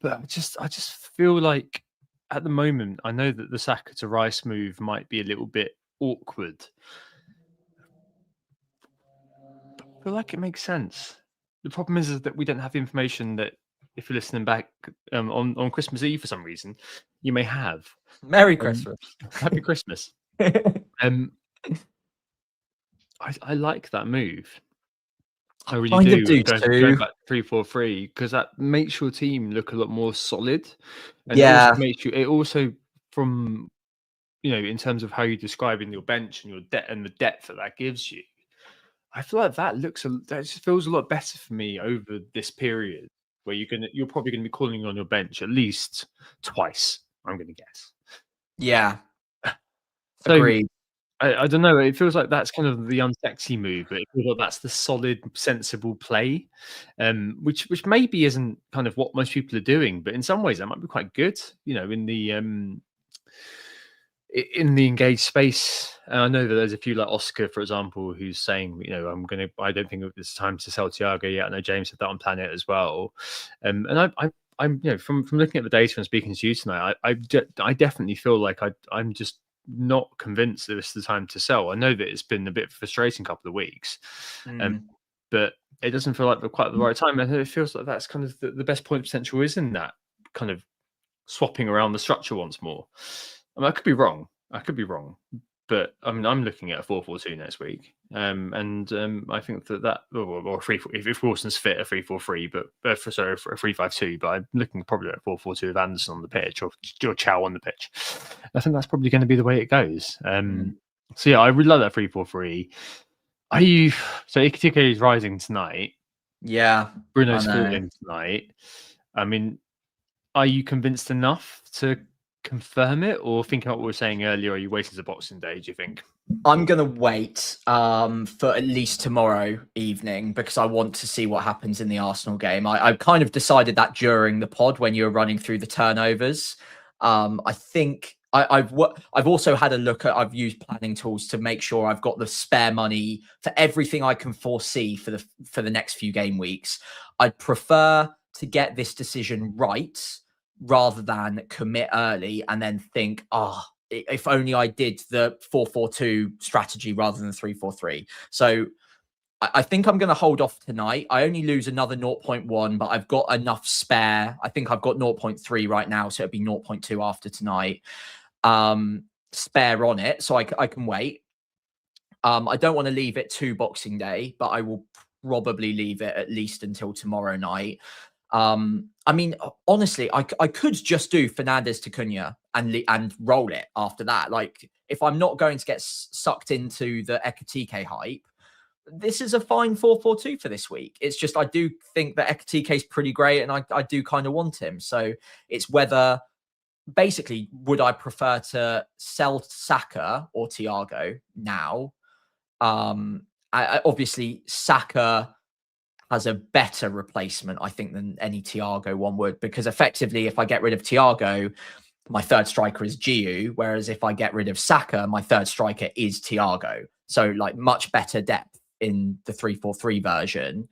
but I just feel like at the moment, I know that the Saka to Rice move might be a little bit awkward. I feel like it makes sense. The problem is that we don't have the information that, if you're listening back on Christmas Eve for some reason, you may have. Merry Christmas. Happy Christmas. I like that move. I really do. Going back to 3-4-3, because that makes your team look a lot more solid. And it also from, in terms of how you're describing your bench and your the depth that gives you, I feel like that just feels a lot better for me over this period, where you're probably going to be calling on your bench at least twice, I'm going to guess. Yeah. So, agreed. I don't know. It feels like that's kind of the unsexy move, but it feels like that's the solid, sensible play, which maybe isn't kind of what most people are doing, but in some ways that might be quite good. In the engaged space. And I know that there's a few, like Oscar, for example, who's saying, I don't think it's time to sell Thiago yet. I know James said that on Planet as well. And I'm from looking at the data and speaking to you tonight, I definitely feel like I'm just not convinced that this is the time to sell. I know that it's been a bit frustrating couple of weeks, but it doesn't feel like quite the right time. And it feels like that's kind of the best point potential is in that kind of swapping around the structure once more. I mean, I could be wrong, but I mean, I'm looking at a 4-4-2 next week, and I think that or if Wilson's fit, a 3-4-3, but for a 3-5-2. But I'm looking probably at 4-4-2 with Anderson on the pitch or Chow on the pitch. I think that's probably going to be the way it goes. So yeah, I really love that 3-4-3. So Ekitike is rising tonight. Yeah, Bruno's falling tonight. I mean, are you convinced enough to confirm it, or thinking about what we were saying earlier, are you waiting to Boxing Day, do you think? I'm going to wait for at least tomorrow evening, because I want to see what happens in the Arsenal game. I kind of decided that during the pod when you were running through the turnovers. I think I've also had a look at, I've used planning tools to make sure I've got the spare money for everything I can foresee for the next few game weeks. I'd prefer to get this decision right rather than commit early and then think, if only I did the 4-4-2 strategy rather than 3-4-3. So I think I'm going to hold off tonight. I only lose another 0.1, but I've got enough spare. I think I've got 0.3 right now, so it'll be 0.2 after tonight. Spare on it, so I can wait. I don't want to leave it to Boxing Day, but I will probably leave it at least until tomorrow night. I mean, honestly, I could just do Fernandes to Cunha and roll it after that. Like, if I'm not going to get sucked into the Ekitike hype, this is a fine 4-4-2 for this week. It's just I do think that Ekitike is pretty great, and I do kind of want him. So it's whether, basically, would I prefer to sell Saka or Thiago now? Obviously, Saka has a better replacement, I think, than any Thiago one would, because effectively, if I get rid of Thiago, my third striker is Giu, whereas if I get rid of Saka, my third striker is Thiago. So, like, much better depth in the 3-4-3 version.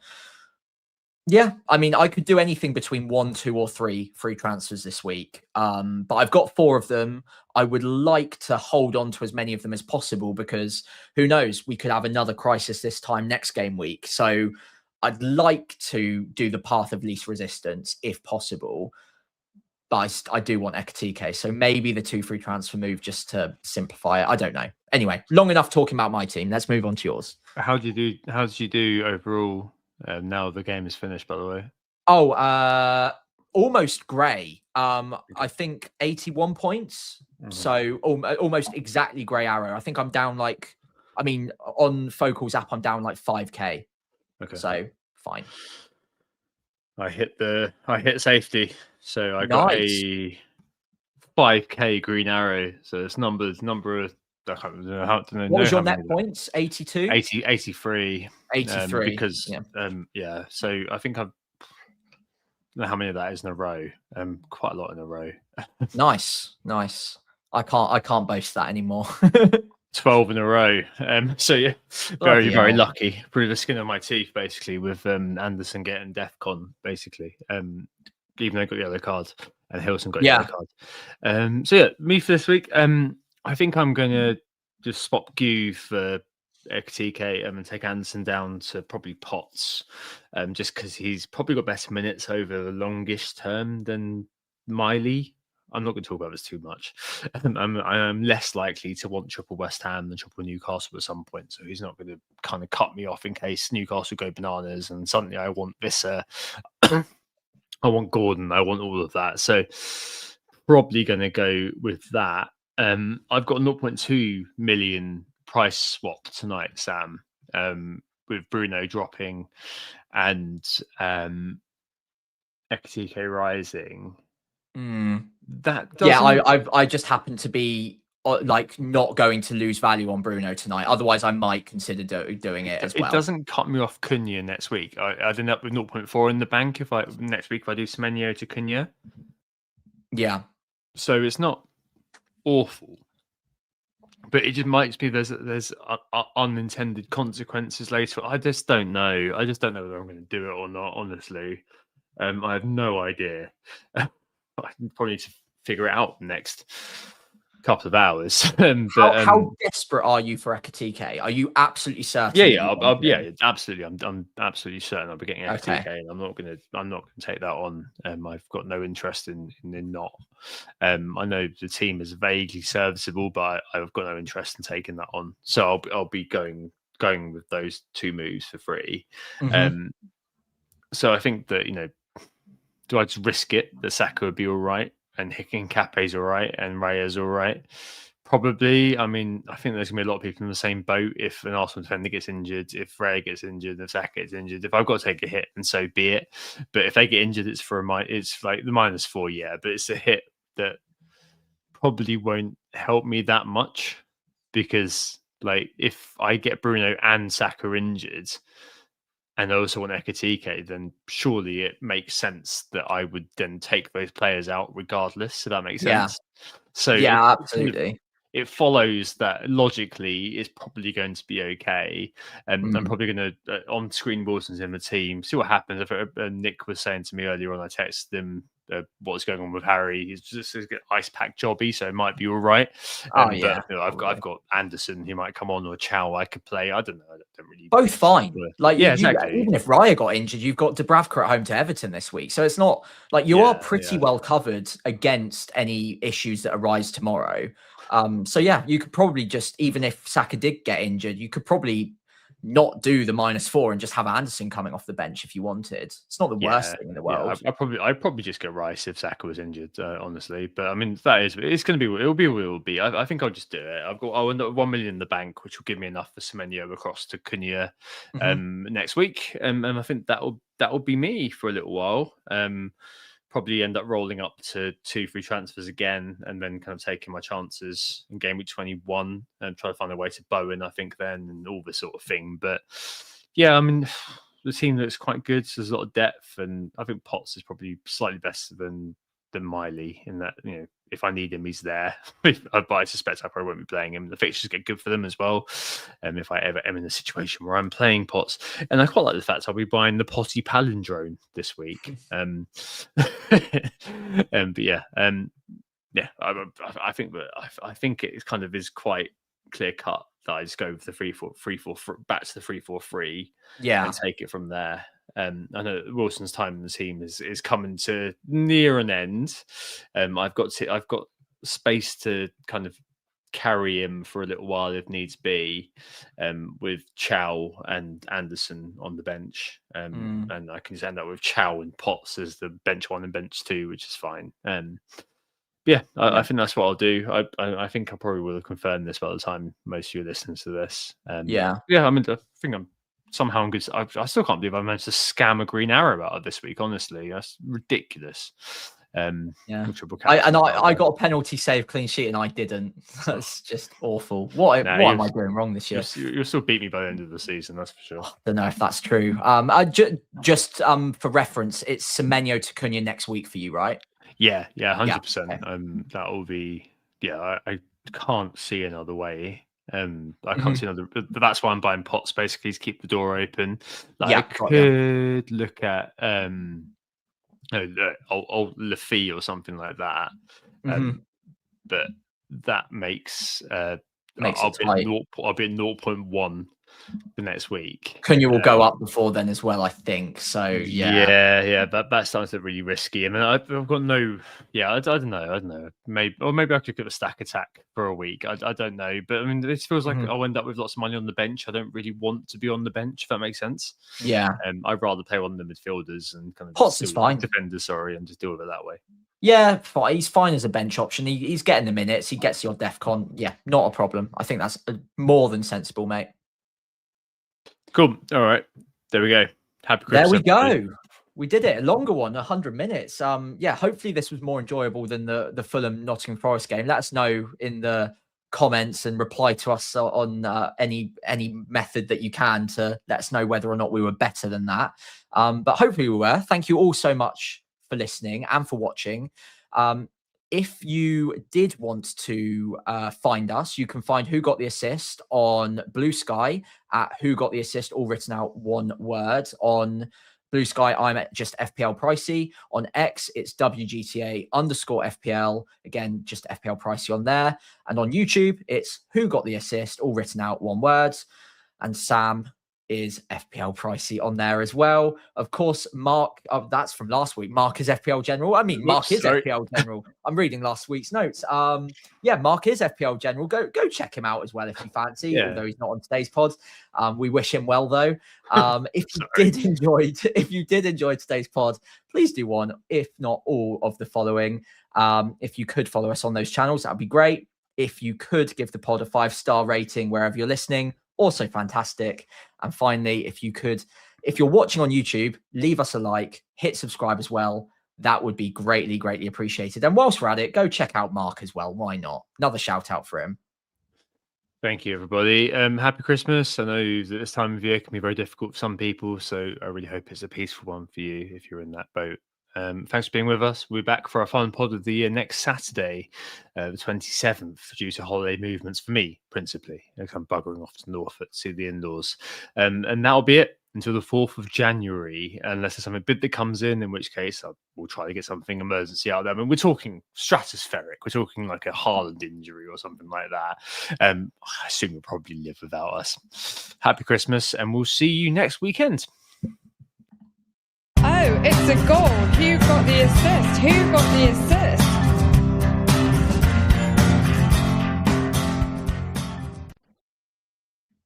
Yeah, I mean, I could do anything between 1, 2, or 3 free transfers this week. But I've got 4 of them. I would like to hold on to as many of them as possible, because who knows, we could have another crisis this time next game week. So I'd like to do the path of least resistance if possible. But I do want Ekitike. So maybe the 2 free transfer move just to simplify it. I don't know. Anyway, long enough talking about my team. Let's move on to yours. How did you do overall? Now the game is finished, by the way. Oh, almost grey. I think 81 points. So almost exactly grey arrow. I think I'm down like, I mean, on Focal's app, I'm down like 5k. Okay. So fine. I hit safety. So I got a 5k green arrow. So it's number of, I can't know how to know. What was your net points? 82? 83. 83. Because yeah. So I think I've, I don't know how many of that is in a row. Quite a lot in a row. Nice. I can't boast that anymore. 12 in a row. So yeah, very lucky. Pretty the skin of my teeth, basically, with Anderson getting DEFCON, basically. Even though I got yellow cards and Hilson got yellow cards. So yeah, me for this week. I think I'm gonna just swap Gu for Ekitike and take Anderson down to probably Potts, just because he's probably got better minutes over the longish term than Miley. I'm not going to talk about this too much. I'm less likely to want triple West Ham than triple Newcastle at some point, so he's not going to kind of cut me off in case Newcastle go bananas and suddenly I want this. I want Gordon. I want all of that. So probably going to go with that. I've got 0.2 million price swap tonight, Sam, with Bruno dropping and Ekitike rising. That doesn't... I just happen to be like not going to lose value on Bruno tonight. Otherwise, I might consider doing it as well. It doesn't cut me off Cunha next week. I'd end up with 0.4 in the bank if next week if I do Semenyo to Cunha. Yeah. So it's not awful, but it just might be there's unintended consequences later. I just don't know. I just don't know whether I'm going to do it or not. Honestly, I have no idea. I probably need to figure it out next couple of hours. How desperate are you for Ekitike? Are you absolutely certain? Yeah, absolutely. I'm absolutely certain I'll be getting Ekitike, and I'm not gonna take that on. I've got no interest in not. I know the team is vaguely serviceable, but I've got no interest in taking that on. So I'll be going with those 2 moves for free. So I think that, do I just risk it that Saka would be all right and Cape's all right and Raya's all right? Probably. I mean, I think there's going to be a lot of people in the same boat if an Arsenal defender gets injured, if Raya gets injured, if Saka gets injured. If I've got to take a hit, and so be it. But if they get injured, it's like the -4, yeah. But it's a hit that probably won't help me that much, because like if I get Bruno and Saka injured, and I also want Ekitike, then surely it makes sense that I would then take those players out regardless. So that makes sense. So yeah, absolutely. It follows that logically it's probably going to be okay. I'm probably going to on-screen Wilson's in the team, see what happens. Nick was saying to me earlier on, I texted him what's going on with Harry. He's just a ice pack jobby, so it might be all right. Oh, yeah, but I've got Anderson who might come on, or Chow I could play. I don't know. I don't really both fine. Like yeah, you, exactly. even if Raya got injured, you've got Dubravka at home to Everton this week, so it's not like you are pretty well covered against any issues that arise tomorrow. So yeah, you could probably just, even if Saka did get injured, you could probably not do the -4 and just have Anderson coming off the bench if you wanted. It's not the worst thing in the world. I'd probably just go Rice if Saka was injured, honestly. But I mean, it's going to be, it'll be what it'll be. I think I'll just do it. I'll end up with 1 million in the bank, which will give me enough for Semenyo across to Cunha next week. And I think that'll be me for a little while. Probably end up rolling up to 2 free transfers again, and then kind of taking my chances in game week 21 and try to find a way to Bowen, I think, then, and all this sort of thing. But yeah, I mean, the team looks quite good. So there's a lot of depth, and I think Potts is probably slightly better than Miley in that, if I need him, he's there. But I suspect I probably won't be playing him. The fixtures get good for them as well. If I ever am in a situation where I'm playing Potts, and I quite like the fact I'll be buying the Potty Palindrome this week. But yeah, I think it kind of is quite clear cut that I just go with the 3-4 back to the 3-4-3, and take it from there. I know Wilson's time in the team is coming to near an end. I've got space to kind of carry him for a little while if needs be, with Chow and Anderson on the bench, and I can just end up with Chow and Potts as the bench 1 and bench 2, which is fine. I think that's what I'll do. I think I probably will have confirmed this by the time most of you are listening to this. I mean, I think I'm somehow good. I still can't believe I managed to scam a green arrow out of this week. Honestly, that's ridiculous. I got a penalty save clean sheet and I didn't. That's just awful. What am I doing wrong this year? You'll still beat me by the end of the season, that's for sure. I don't know if that's true. Just for reference, it's Semenyo to Cunha next week for you, right? Yeah, 100%. Okay. That will be. I can't see another way. I can't see another. But that's why I'm buying Potts, basically, to keep the door open. I could look at old Lafie or something like that. But that makes I'll be at 0.1 the next week. Cunha will go up before then as well, I think. So that starts to really risky. I mean, I've got no. I don't know. Maybe I could get a stack attack for a week. I don't know, but I mean, this feels like I'll end up with lots of money on the bench. I don't really want to be on the bench, if that makes sense. Yeah. I'd rather play one of the midfielders and kind of Potts is fine. Defenders, and just deal with it that way. Yeah, he's fine as a bench option. He's getting the minutes. He gets your DEFCON. Yeah, not a problem. I think that's more than sensible, mate. Cool. All right. There we go. Happy Christmas. There we go. We did it. A longer one, 100 minutes. Hopefully this was more enjoyable than the Fulham Nottingham Forest game. Let us know in the comments and reply to us on any method that you can to let us know whether or not we were better than that. But hopefully we were. Thank you all so much for listening and for watching. If you did want to find us, you can find Who Got the Assist on Blue Sky at Who Got the Assist, all written out one word. On Blue Sky, I'm at just FPL Pricey. On X, it's WGTA_FPL. Again, just FPL Pricey on there. And on YouTube, it's Who Got the Assist, all written out one word. And Sam is FPL Pricey on there as well. Of course, Mark, that's from last week. Mark is FPL General. Mark is FPL General. I'm reading last week's notes. Mark is FPL General. Go check him out as well if you fancy, although he's not on today's pod. We wish him well though. If you did enjoy today's pod, please do one, if not all of the following. If you could follow us on those channels, that'd be great. If you could give the pod a 5-star rating wherever you're listening, also fantastic. And finally, if you're watching on YouTube, leave us a like, hit subscribe as well. That would be greatly, greatly appreciated. And whilst we're at it, go check out Mark as well. Why not? Another shout out for him. Thank you, everybody. Happy Christmas. I know that this time of year can be very difficult for some people, so I really hope it's a peaceful one for you if you're in that boat. Thanks for being with us. We'll be back for our final pod of the year next Saturday, the 27th, due to holiday movements for me, principally. I'm buggering off to Norfolk to see the indoors. And that'll be it. until the 4th of January, unless there's something big that comes in which case we'll try to get something emergency out there. I mean, we're talking stratospheric. We're talking like a Haaland injury or something like that. I assume you'll probably live without us. Happy Christmas, and we'll see you next weekend. Oh, it's a goal. Who got the assist?